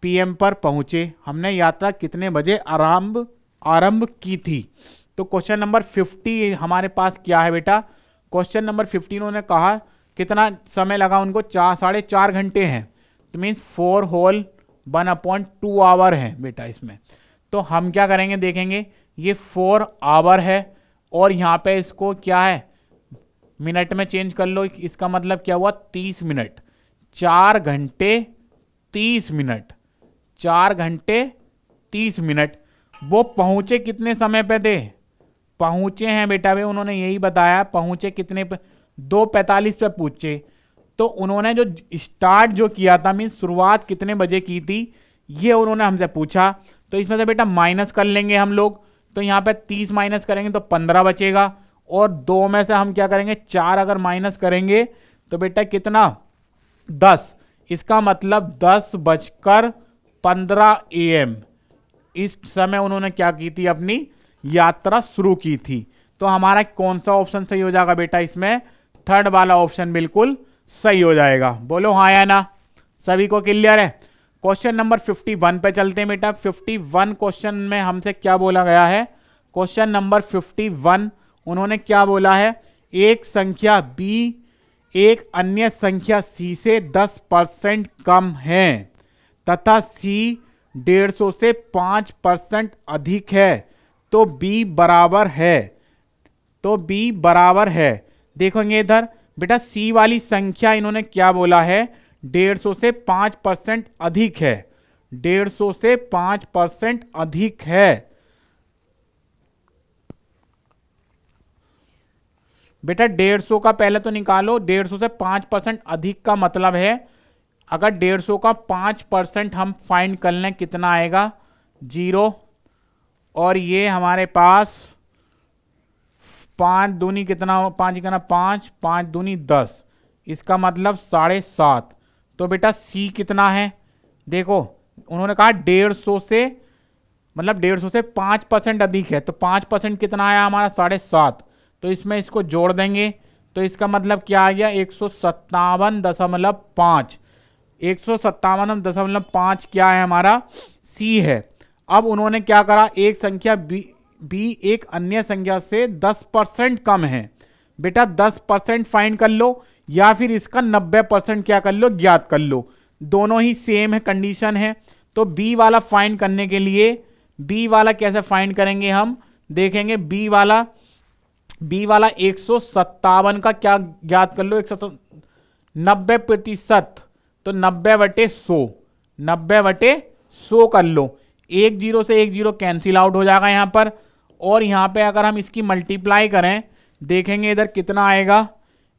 S1: PM पर पहुंचे। हमने यात्रा कितने बजे आरंभ की थी। तो क्वेश्चन नंबर 50 हमारे पास क्या है बेटा, क्वेश्चन नंबर 50 उन्होंने कहा कितना समय लगा उनको, 4.5 घंटे हैं, तो मीन्स 4 होल 1/2 आवर है बेटा इसमें। तो हम क्या करेंगे, देखेंगे ये 4 आवर है और यहाँ पे इसको क्या है, मिनट में चेंज कर लो, इसका मतलब क्या हुआ, 30 मिनट, 4 घंटे 30 मिनट, 4 घंटे 30 मिनट। वो पहुंचे कितने समय पे थे, पहुंचे हैं बेटा वे, उन्होंने यही बताया, पहुंचे कितने पे, 2:45 पे पूछे। तो उन्होंने जो स्टार्ट जो किया था, मीन शुरुआत कितने बजे की थी, ये उन्होंने हमसे पूछा। तो इसमें से बेटा माइनस कर लेंगे हम लोग, तो यहाँ पे 30 माइनस करेंगे तो 15 बचेगा, और 2 में से हम क्या करेंगे, 4 अगर माइनस करेंगे तो बेटा कितना, 10, इसका मतलब 10:15 AM इस समय उन्होंने क्या की थी, अपनी यात्रा शुरू की थी। तो हमारा कौन सा ऑप्शन सही हो जाएगा बेटा, इसमें 3rd वाला ऑप्शन बिल्कुल सही हो जाएगा। बोलो हाँ या ना, सभी को क्लियर है। क्वेश्चन नंबर 51 पे चलते हैं बेटा। 51 क्वेश्चन में हमसे क्या बोला गया है, क्वेश्चन नंबर 51 उन्होंने क्या बोला है, एक संख्या b एक अन्य संख्या c से 10% कम है तथा c 150 से 5% अधिक है, तो b बराबर है, तो b बराबर है। देखोगे इधर बेटा c वाली संख्या इन्होंने क्या बोला है, 150 से 5% अधिक है, 150 से 5% अधिक है। बेटा 150 का पहले तो निकालो, 150 से 5% अधिक का मतलब है, अगर 150 का 5% हम फाइंड कर लें कितना आएगा, 0, और ये हमारे पास 5 दूनी कितना, 5 कितना 5, 5 दूनी 10, इसका मतलब 7.5। तो बेटा c कितना है, देखो उन्होंने कहा 150 से, मतलब 150 से 5% अधिक है, तो 5% कितना आया हमारा, 7.5। तो इसमें इसको जोड़ देंगे तो इसका मतलब क्या आ गया, 157.5, 157.5 क्या है हमारा, c है। अब उन्होंने क्या करा, एक संख्या b एक अन्य संख्या से 10% कम है। बेटा 10% फाइंड कर लो या फिर इसका 90% क्या कर लो, ज्ञात कर लो, दोनों ही सेम है, कंडीशन है। तो b वाला फाइंड करने के लिए, b वाला कैसे फाइंड करेंगे हम, देखेंगे b वाला 157 का क्या ज्ञात कर लो, 90%, तो 90/100, 90/100 कर लो, 1 0 से 1 0 कैंसिल आउट हो जाएगा यहाँ पर, और यहाँ पे अगर हम इसकी मल्टीप्लाई करें, देखेंगे इधर कितना आएगा,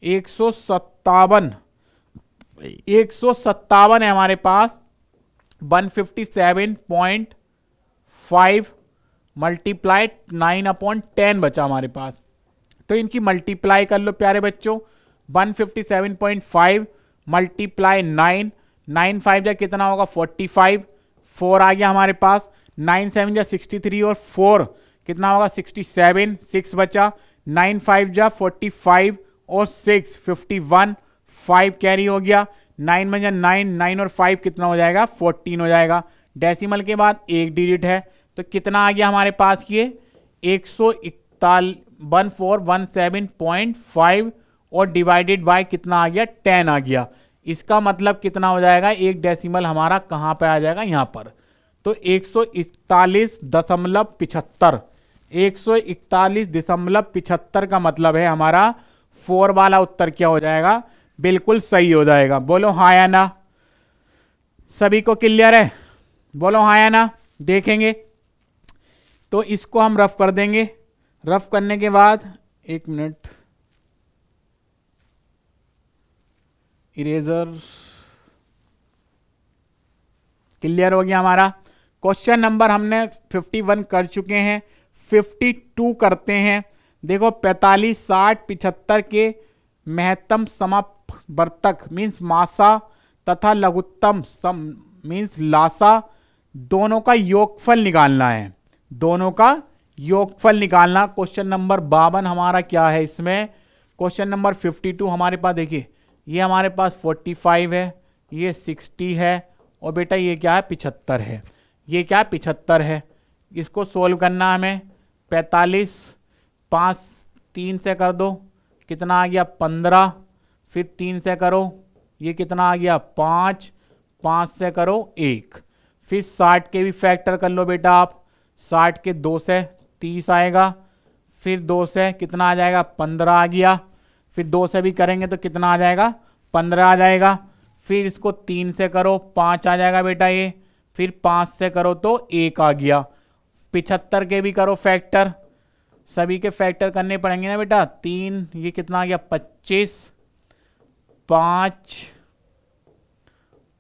S1: 157 है हमारे पास, 157.5 मल्टीप्लाई 9/10 बचा हमारे पास। तो इनकी मल्टीप्लाई कर लो प्यारे बच्चों, 157.5 मल्टीप्लाई 9, 9 5 जा कितना होगा 45, 4 आ गया हमारे पास, 9 7 जा 63 और 4 कितना होगा 67, 6 बचा, 9 5 जा 45 और 6 51, 5 कैरी हो गया, 9 में जा 9, 9 और 5 कितना हो जाएगा 14 हो जाएगा। डेसिमल के बाद एक डिजिट है तो कितना आ गया हमारे पास ये 1417.5 और डिवाइडेड बाय कितना आ गया 10 आ गया। इसका मतलब कितना हो जाएगा, एक डेसिमल हमारा कहां पे आ जाएगा यहां पर, तो 141.75, 141.75 का मतलब है हमारा 4 वाला उत्तर क्या हो जाएगा, बिल्कुल सही हो जाएगा। बोलो हाँ या ना, सभी को क्लियर है, बोलो हाँ या ना। देखेंगे तो इसको हम रफ कर देंगे, रफ करने के बाद 1 मिनट, इरेजर, क्लियर हो गया हमारा। क्वेश्चन नंबर हमने 51 कर चुके हैं, 52 करते हैं। देखो 45, 60, 75 के महत्तम समवर्तक मीन्स मासा तथा लघुत्तम सम मीन्स लासा दोनों का योगफल निकालना है, दोनों का योगफल निकालना। क्वेश्चन नंबर 52 हमारा क्या है इसमें, क्वेश्चन नंबर 52 हमारे पास देखिए ये हमारे पास 45 है, ये 60 है और बेटा ये क्या है 75 है, ये क्या 75 है। इसको सोल्व करना हमें, 45 5 3 से कर दो कितना आ गया 15, फिर 3 से करो ये कितना आ गया 5, 5 से करो 1, फिर 60 के भी फैक्टर कर लो बेटा आप, 60 के 2 से 30 आएगा, फिर 2 से कितना आ जाएगा 15 आ गया, फिर 2 से भी करेंगे तो कितना आ जाएगा 15 आ जाएगा, फिर इसको 3 से करो 5 आ जाएगा बेटा ये, फिर 5 से करो तो 1 आ गया, 75 के भी करो फैक्टर, सभी के फैक्टर करने पड़ेंगे ना बेटा, 3 ये कितना आ गया 25, 5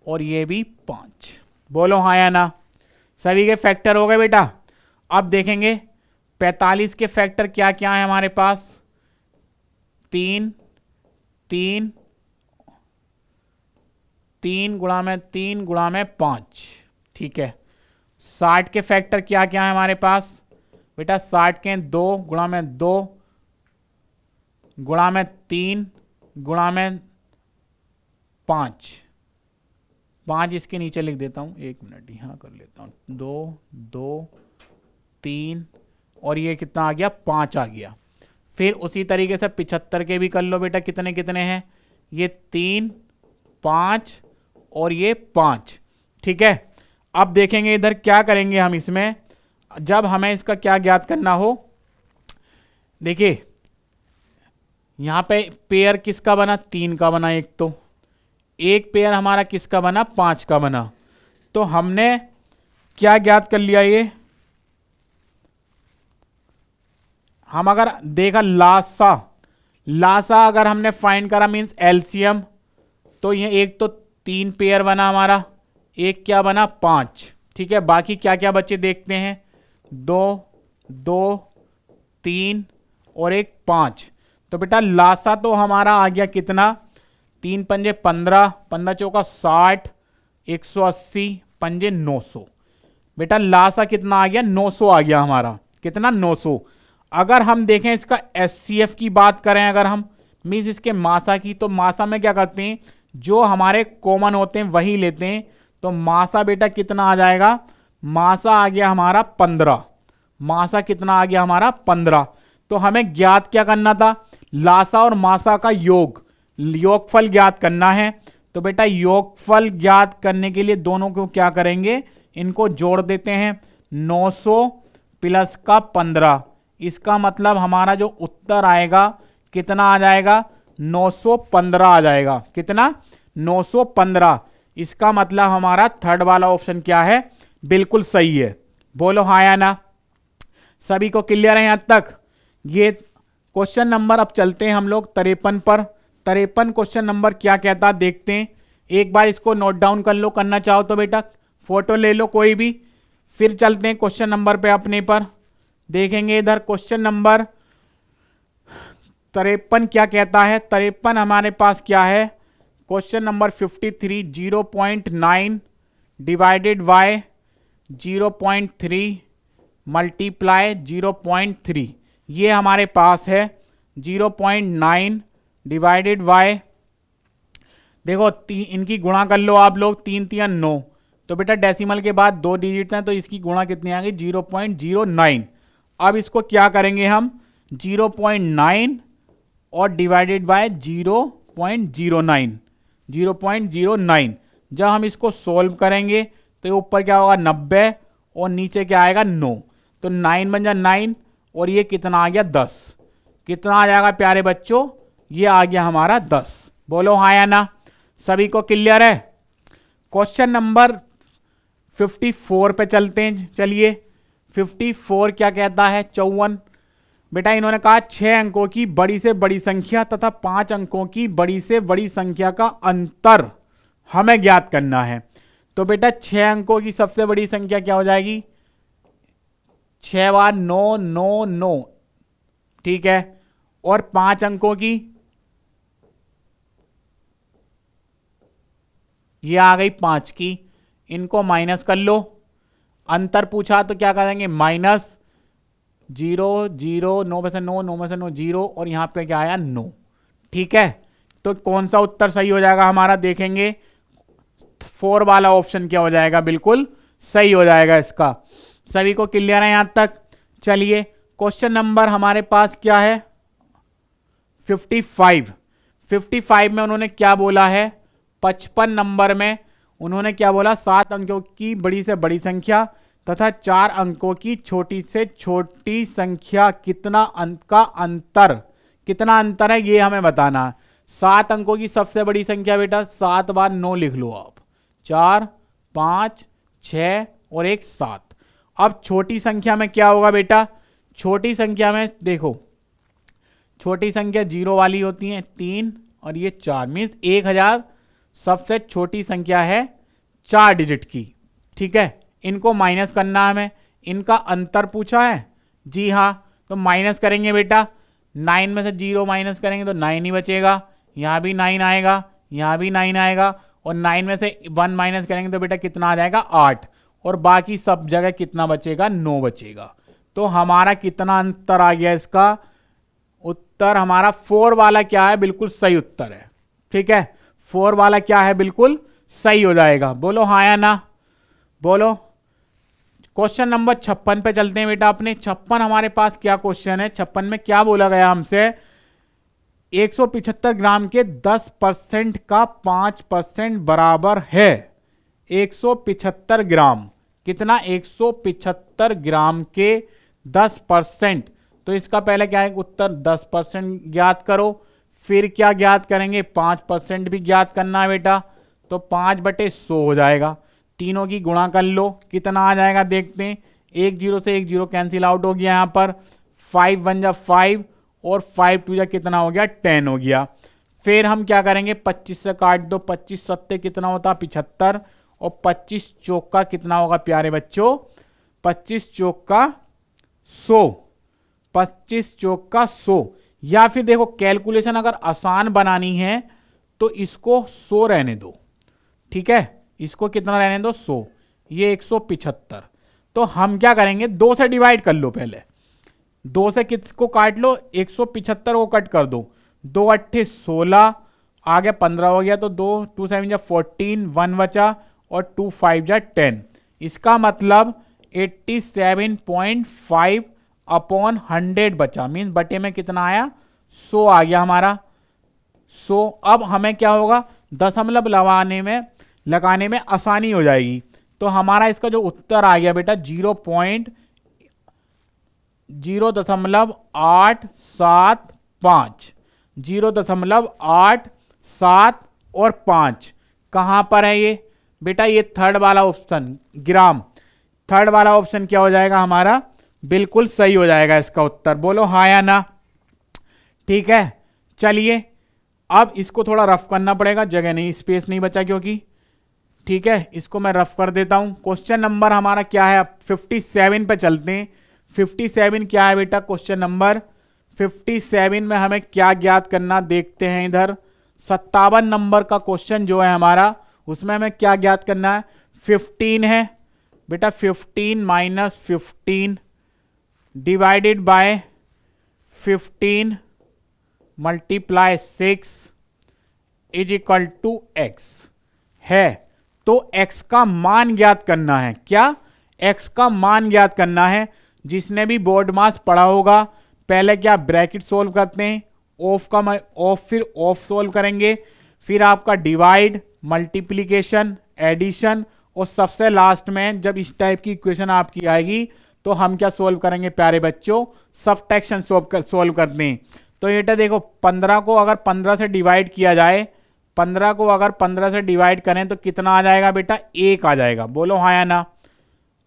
S1: और ये भी 5। बोलो हाँ या ना, सभी के फैक्टर हो गए बेटा। अब देखेंगे 45 के फैक्टर क्या क्या है हमारे पास, 3 3 3 गुणा में 3 गुणा में 5, ठीक है। 60 के फैक्टर क्या क्या है हमारे पास बेटा, 60 के 2 गुणा में 2 गुणा में 3 गुणा में 5, 5 इसके नीचे लिख देता हूं, 1 मिनट यहां कर लेता हूं, 2 2 3 और ये कितना आ गया 5 आ गया। फिर उसी तरीके से 75 के भी कर लो बेटा, कितने कितने हैं, ये 3 5 और ये 5, ठीक है। अब देखेंगे इधर क्या करेंगे हम इसमें, जब हमें इसका क्या ज्ञात करना हो, देखिए यहां पे पेयर किसका बना 3 का बना, एक तो एक पेयर हमारा किसका बना 5 का बना, तो हमने क्या ज्ञात कर लिया, ये हम अगर देखा लासा, लासा अगर हमने फाइंड करा मींस एलसीएम, तो ये एक तो 3 पेयर बना हमारा, एक क्या बना 5, ठीक है। बाकी क्या क्या बच्चे देखते हैं, 2 2 3 और एक 5, तो बेटा लासा तो हमारा आ गया कितना, 3 पंजे 15, 15 चौका 60, 180 पंजे 900, बेटा लासा कितना आ गया 900 आ गया हमारा, कितना 900। अगर हम देखें इसका एचसीएफ की बात करें, अगर हम मीन्स इसके मासा की, तो मासा में क्या करते हैं जो हमारे कॉमन होते हैं वही लेते हैं, तो मासा बेटा कितना आ जाएगा, मासा आ गया हमारा 15, मासा कितना आ गया हमारा 15। तो हमें ज्ञात क्या करना था, लासा और मासा का योगफल ज्ञात करना है। तो बेटा योगफल ज्ञात करने के लिए दोनों को क्या करेंगे, इनको जोड़ देते हैं, 900 प्लस का 15, इसका मतलब हमारा जो उत्तर आएगा कितना आ जाएगा 915 आ जाएगा, कितना 915। इसका मतलब हमारा थर्ड वाला ऑप्शन क्या है, बिल्कुल सही है। बोलो हाँ या ना, सभी को क्लियर है यहां तक। ये क्वेश्चन नंबर, अब चलते हैं हम लोग 53 पर। 53 क्वेश्चन नंबर क्या कहता है देखते हैं, एक बार इसको नोट डाउन कर लो, करना चाहो तो बेटा फोटो ले लो कोई भी, फिर चलते हैं क्वेश्चन नंबर पे अपने पर। देखेंगे इधर क्वेश्चन नंबर 53 क्या कहता है। 53 हमारे पास क्या है, question number 53, 0.9 divided by 0.3 multiply 0.3, ये हमारे पास है 0.9 डिवाइडेड बाय, देखो इनकी गुणा कर लो आप लोग, 3 3 9, तो बेटा डेसिमल के बाद 2 डिजिट हैं तो इसकी गुणा कितनी आ गई 0.09। अब इसको क्या करेंगे हम 0.9 और डिवाइडेड बाय 0.09, 0.09। जब हम इसको सोल्व करेंगे तो ये ऊपर क्या होगा 90 और नीचे क्या आएगा 9, तो 9 बन जा 9 और ये कितना आ गया 10। कितना आ जाएगा प्यारे बच्चों, ये आ गया हमारा 10। बोलो हाँ या ना, सभी को क्लियर है। क्वेश्चन नंबर 54 पे चलते हैं। चलिए 54 क्या कहता है, 54। बेटा इन्होंने कहा 6 अंकों की बड़ी से बड़ी संख्या तथा 5 अंकों की बड़ी से बड़ी संख्या का अंतर हमें ज्ञात करना है। तो बेटा 6 अंकों की सबसे बड़ी संख्या क्या हो जाएगी, 6 बार 9 9 9, ठीक है। और 5 अंकों की ये आ गई 5 की, इनको माइनस कर लो। अंतर पूछा तो क्या करेंगे माइनस 0 0, 9 में से 9, 9 में से 9 0, और यहां पे क्या आया 9, ठीक है। तो कौन सा उत्तर सही हो जाएगा हमारा, देखेंगे 4 वाला ऑप्शन क्या हो जाएगा, बिल्कुल सही हो जाएगा इसका। सभी को क्लियर है यहां तक। चलिए क्वेश्चन नंबर हमारे पास क्या है 55। 55 में उन्होंने क्या बोला है, 55 नंबर में उन्होंने क्या बोला, 7 अंकों की बड़ी से बड़ी संख्या तथा 4 अंकों की छोटी से छोटी संख्या कितना अंक का अंतर, कितना अंतर है ये हमें बताना है। 7 अंकों की सबसे बड़ी संख्या बेटा 7 बार 9 लिख लो आप, 4 5 6 और 1 7। अब छोटी संख्या में क्या होगा बेटा, छोटी संख्या में देखो, छोटी संख्या 0 वाली होती है 3 और ये 4, मीन्स 1000 सबसे छोटी संख्या है 4 डिजिट की, ठीक है। इनको माइनस करना हमें, इनका अंतर पूछा है, जी हाँ। तो माइनस करेंगे बेटा, 9 में से 0 माइनस करेंगे तो 9 ही बचेगा, यहाँ भी 9 आएगा, यहाँ भी 9 आएगा, और 9 में से 1 माइनस करेंगे तो बेटा कितना आ जाएगा 8, और बाकी सब जगह कितना बचेगा 9 बचेगा। तो हमारा कितना अंतर आ गया, इसका उत्तर हमारा 4 वाला क्या है, बिल्कुल सही उत्तर है, ठीक है। 4 वाला क्या है, बिल्कुल सही हो जाएगा। बोलो हाँ या ना, बोलो। क्वेश्चन नंबर 56 पे चलते हैं बेटा अपने। 56 हमारे पास क्या क्वेश्चन है, 56 में क्या बोला गया हमसे, 175 ग्राम के 10% का 5% बराबर है 175 ग्राम, कितना 175 ग्राम के 10%। तो इसका पहले क्या है उत्तर 10% ज्ञात करो, फिर क्या ज्ञात करेंगे 5% भी ज्ञात करना है बेटा, तो 5/100 हो जाएगा। तीनों की गुणा कर लो, कितना आ जाएगा देखते हैं। 1 0 से 1 0 कैंसिल आउट हो गया, यहाँ पर 5 1 जा 5 और 5 2 जा कितना हो गया 10 हो गया। फिर हम क्या करेंगे 25 से काट दो, 25 सत्ते कितना होता 75, और 25 चौक का कितना होगा प्यारे बच्चों, 25 चौक का 100, 25 चौक का 100। या फिर देखो कैलकुलेशन अगर आसान बनानी है तो इसको 100 रहने दो, ठीक है, इसको कितना रहने दो 100, ये 175। तो हम क्या करेंगे 2 से डिवाइड कर लो, पहले 2 से किसको काट लो 175 को कट कर दो, 2 8 16, आगे 15 हो गया, तो 2 2 7 जा 14, 1 बचा, और 2 5 जा 10। इसका मतलब 87.5 अपॉन 100 बचा, मीन्स बटे में कितना आया 100 आ गया हमारा 100। अब हमें क्या होगा दशमलव लगाने में आसानी हो जाएगी। तो हमारा इसका जो उत्तर आ गया बेटा 0.875, 0.875 और 5 कहां पर है ये बेटा, ये थर्ड वाला ऑप्शन ग्राम, थर्ड वाला ऑप्शन क्या हो जाएगा हमारा, बिल्कुल सही हो जाएगा इसका उत्तर। बोलो हाँ या ना, ठीक है। चलिए अब इसको थोड़ा रफ करना पड़ेगा, जगह नहीं, स्पेस नहीं बचा क्योंकि, ठीक है, इसको मैं रफ कर देता हूं। क्वेश्चन नंबर हमारा क्या है 57 पे चलते हैं। 57 क्या है बेटा, क्वेश्चन नंबर 57 में हमें क्या ज्ञात करना देखते हैं इधर। 57 नंबर का क्वेश्चन जो है हमारा, उसमें हमें क्या ज्ञात करना है, 15 है बेटा, 15 minus 15 divided by 15 multiply 6 is equal to x है। तो x का मान ज्ञात करना है। क्या? x का मान ज्ञात करना है। जिसने भी बोर्ड मास पढ़ा होगा, पहले क्या ब्रैकेट सोल्व करते हैं, ऑफ फिर ऑफ सोल्व करेंगे, फिर आपका डिवाइड, मल्टीप्लीकेशन, एडिशन, और सबसे लास्ट में जब इस टाइप की इक्वेशन आपकी आएगी तो हम क्या सोल्व करेंगे प्यारे बच्चों, सबट्रैक्शन सोल्व करते हैं। तो बेटा देखो 15 को अगर 15 से डिवाइड किया जाए, 15 को अगर 15 से डिवाइड करें तो कितना आ जाएगा बेटा, 1 आ जाएगा। बोलो हाँ या ना।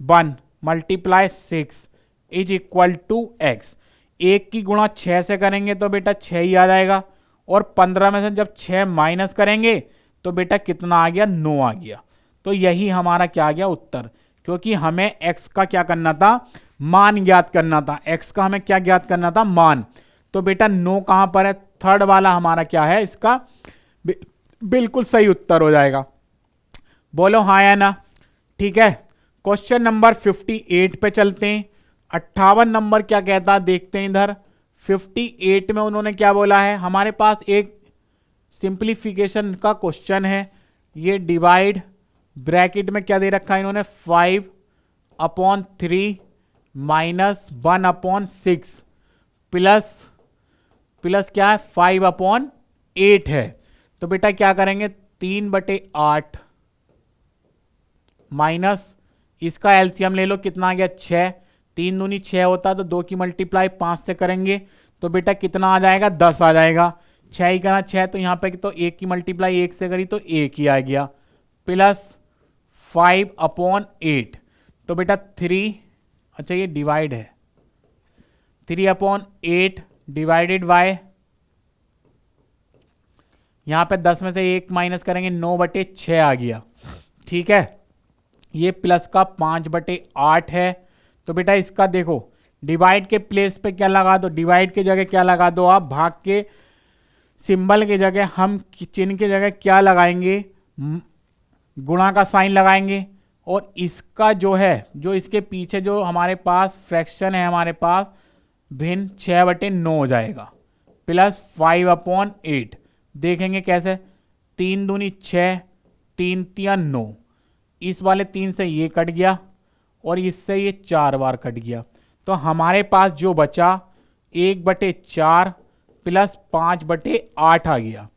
S1: 1 multiply 6 is equal to x। 1 की गुणा 6 से करेंगे तो बेटा 6 ही आ जाएगा, और 15 में से जब 6 माइनस करेंगे तो बेटा कितना आ गया, 9 आ गया। तो यही हमारा क्या आ गया उत्तर, क्योंकि हमें x का क्या करना था, मान ज्ञात करना था। x का हमें क्या ज्ञात करना था, मान। तो बेटा 9 कहां पर है, थर्ड वाला हमारा क्या है, इसका बिल्कुल सही उत्तर हो जाएगा। बोलो हाँ या ना। ठीक है, क्वेश्चन नंबर 58 पे चलते हैं। 58 नंबर क्या कहता है देखते हैं इधर। 58 में उन्होंने क्या बोला है, हमारे पास एक सिंप्लीफिकेशन का क्वेश्चन है। ये डिवाइड, ब्रैकेट में क्या दे रखा है इन्होंने, 5/3 माइनस 1/6 प्लस क्या है, 5/8 है। तो बेटा क्या करेंगे, 3/8 माइनस इसका एलसीएम ले लो, कितना आ गया, 6। 3 दूनी 6 होता है, तो 2 की मल्टीप्लाई 5 से करेंगे तो बेटा कितना आ जाएगा, 10 आ जाएगा। 6 ही करना 6, तो यहाँ पे तो 1 की मल्टीप्लाई 1 से करी तो 1 ही आ गया, प्लस 5/8। तो बेटा 3, अच्छा ये डिवाइड है, 3/8 डिवाइडेड बाय, यहां पे 10 में से 1 माइनस करेंगे, 9/6 आ गया। ठीक है, ये प्लस का 5/8 है। तो बेटा इसका देखो, डिवाइड के प्लेस पे क्या लगा दो, डिवाइड के जगह क्या लगा दो आप, भाग के सिंबल के जगह हम चिन्ह के जगह क्या लगाएंगे, गुणा का साइन लगाएंगे। और इसका जो है, जो इसके पीछे जो हमारे पास फ्रैक्शन है, हमारे पास भिन्न 6/9 हो जाएगा, प्लस 5/8। देखेंगे कैसे, 3 दूनी 6, 3 तिया 9, इस वाले 3 से ये कट गया और इससे ये 4 बार कट गया। तो हमारे पास जो बचा 1/4 प्लस 5/8 आ गया,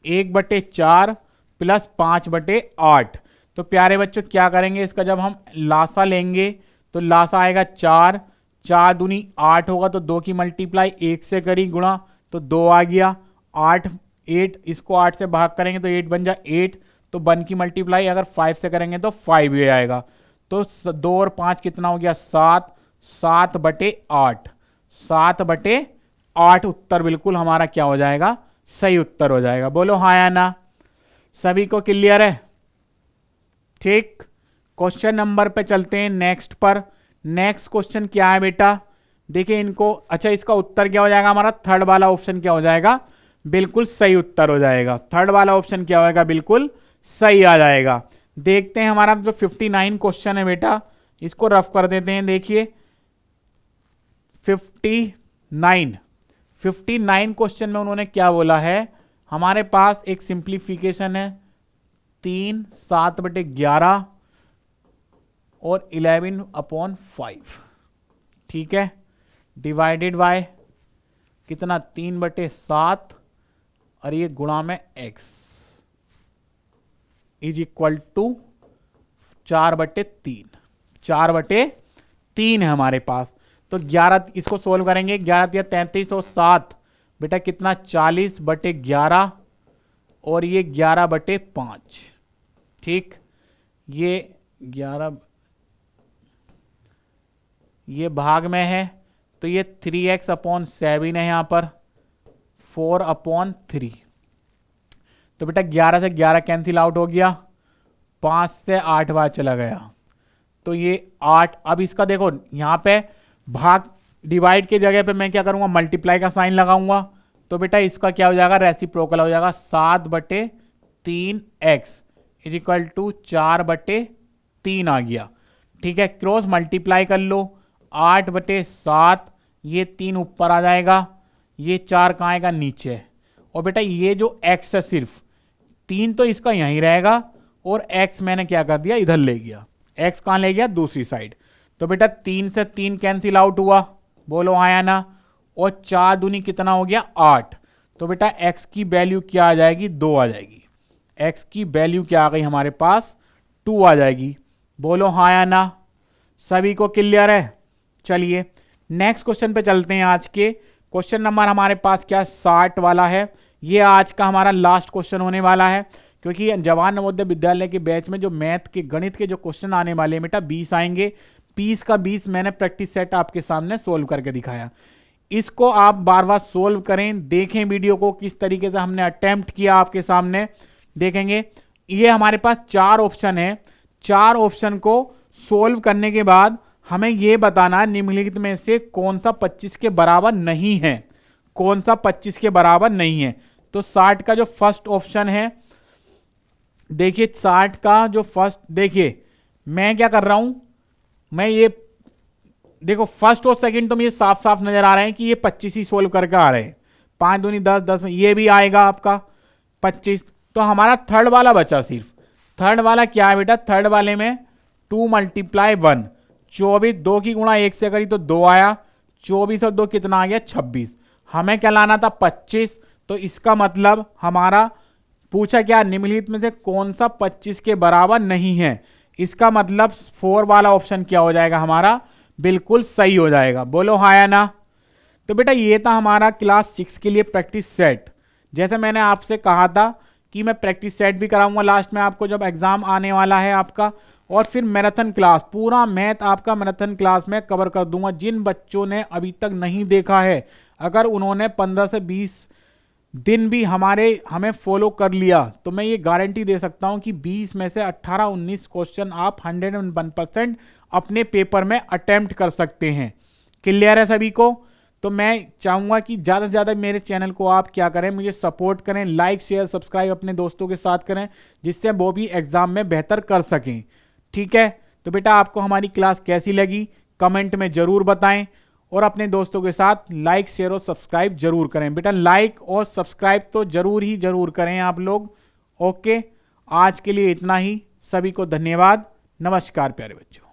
S1: 1/4 प्लस 5/8। तो प्यारे बच्चों क्या करेंगे, इसका जब हम लासा लेंगे तो लासा आएगा 4, 4 दूनी 8 होगा, तो 2 की मल्टीप्लाई 1 से करी गुणा तो 2 आ गया, 8 इसको 8 से भाग करेंगे तो 8 बन जाए 8, तो 1 की मल्टीप्लाई अगर 5 से करेंगे तो 5 ही आएगा। तो 2 और 5 कितना हो गया, 7, 7/8, 7/8 उत्तर बिल्कुल हमारा क्या हो जाएगा, सही उत्तर हो जाएगा। बोलो हाँ या ना। सभी को क्लियर है? ठीक, क्वेश्चन नंबर पे चलते हैं नेक्स्ट पर। नेक्स्ट क्वेश्चन क्या है बेटा, देखिए इनको, अच्छा इसका उत्तर क्या हो जाएगा हमारा, थर्ड वाला ऑप्शन क्या हो जाएगा, बिल्कुल सही उत्तर हो जाएगा। थर्ड वाला ऑप्शन क्या होगा, बिल्कुल सही आ जाएगा। देखते हैं हमारा जो 59 क्वेश्चन है बेटा, इसको रफ कर देते हैं। देखिए 59 क्वेश्चन में उन्होंने क्या बोला है, हमारे पास एक सिंप्लीफिकेशन है, 3 7/11 और 11/5, ठीक है, डिवाइडेड बाय कितना, 3/7 और ये गुणा में x इज इक्वल टू 4/3, 4/3 है हमारे पास। तो 11 इसको सोल्व करेंगे, 11 या 33 और 7 बेटा कितना, 40/11 और ये 11/5। ठीक, ये 11 ये भाग में है, तो ये 3x/7 है यहाँ पर, 4/3। तो बेटा 11 से 11 कैंसिल आउट हो गया, 5 से 8 बार चला गया, तो ये 8। अब इसका देखो यहाँ पे भाग, डिवाइड के जगह पे मैं क्या करूंगा, मल्टीप्लाई का साइन लगाऊंगा, तो बेटा इसका क्या हो जाएगा, रेसिप्रोकल हो जाएगा 7/3x इज इक्वल टू 4/3 आ गया। ठीक है, क्रॉस मल्टीप्लाई कर लो, 8/7, ये 3 ऊपर आ जाएगा, ये 4 कहाँ आएगा, नीचे। और बेटा ये जो x है सिर्फ 3 तो इसका यहीं रहेगा, और x मैंने क्या कर दिया, इधर ले गया। x कहाँ ले गया, दूसरी साइड। तो बेटा 3 से 3 कैंसिल आउट हुआ, बोलो हाँ या ना। और 4 दूनी कितना हो गया, 8। तो बेटा x की वैल्यू क्या आ जाएगी, 2 आ जाएगी। x की वैल्यू क्या आ गई हमारे पास, 2 आ जाएगी। बोलो हाँ या ना, सभी को क्लियर है। चलिए नेक्स्ट क्वेश्चन पे चलते हैं। आज के क्वेश्चन नंबर हमारे पास क्या 60 वाला है। ये आज का हमारा लास्ट क्वेश्चन होने वाला है, क्योंकि जवाहर नवोदय विद्यालय के बैच में जो मैथ के गणित के जो क्वेश्चन आने वाले हैं बेटा 20 आएंगे। 20 का 20 मैंने प्रैक्टिस सेट आपके सामने सोल्व करके दिखाया। इसको आप बार बार सोल्व करें, देखें वीडियो को किस तरीके से हमने अटेम्प्ट किया, आपके सामने देखेंगे। ये हमारे पास 4 ऑप्शन है। 4 ऑप्शन को सोल्व करने के बाद हमें यह बताना है निम्नलिखित में से कौन सा 25 के बराबर नहीं है, कौन सा 25 के बराबर नहीं है। तो 60 का जो फर्स्ट ऑप्शन है, देखिए 60 का जो फर्स्ट, देखिए मैं क्या कर रहा हूं, मैं ये देखो फर्स्ट और सेकंड तो मुझे साफ साफ नजर आ रहे हैं कि ये 25 ही सोल्व करके आ रहे हैं। 5 दूनी 10, 10 में ये भी आएगा आपका 25। तो हमारा थर्ड वाला बचा सिर्फ। थर्ड वाला क्या है बेटा, थर्ड वाले में 2 × 1 24, 2 की गुणा 1 से करी तो 2 आया, 24 और 2 कितना आ गया, 26। हमें क्या लाना था, 25। तो इसका मतलब हमारा पूछा क्या, निम्नलिखित में से कौन सा 25 के बराबर नहीं है। इसका मतलब 4 वाला ऑप्शन क्या हो जाएगा हमारा, बिल्कुल सही हो जाएगा। बोलो हाँ या ना। तो बेटा ये था हमारा क्लास 6 के लिए प्रैक्टिस सेट। जैसे मैंने आपसे कहा था कि मैं प्रैक्टिस सेट भी कराऊंगा लास्ट में आपको जब एग्जाम आने वाला है आपका, और फिर मैराथन क्लास, पूरा मैथ आपका मैराथन क्लास में कवर कर दूंगा। जिन बच्चों ने अभी तक नहीं देखा है, अगर उन्होंने 15 से 20 दिन भी हमें फॉलो कर लिया, तो मैं ये गारंटी दे सकता हूं कि 20 में से 18-19 क्वेश्चन आप 101% अपने पेपर में अटेम्प्ट कर सकते हैं। क्लियर है सभी को। तो मैं चाहूंगा कि ज़्यादा से ज़्यादा मेरे चैनल को आप क्या करें, मुझे सपोर्ट करें, लाइक शेयर सब्सक्राइब अपने दोस्तों के साथ करें, जिससे वो भी एग्जाम में बेहतर कर सकें। ठीक है, तो बेटा आपको हमारी क्लास कैसी लगी कमेंट में जरूर बताएं, और अपने दोस्तों के साथ लाइक शेयर और सब्सक्राइब जरूर करें। बेटा लाइक और सब्सक्राइब तो जरूर करें आप लोग। ओके, आज के लिए इतना ही। सभी को धन्यवाद। नमस्कार प्यारे बच्चों।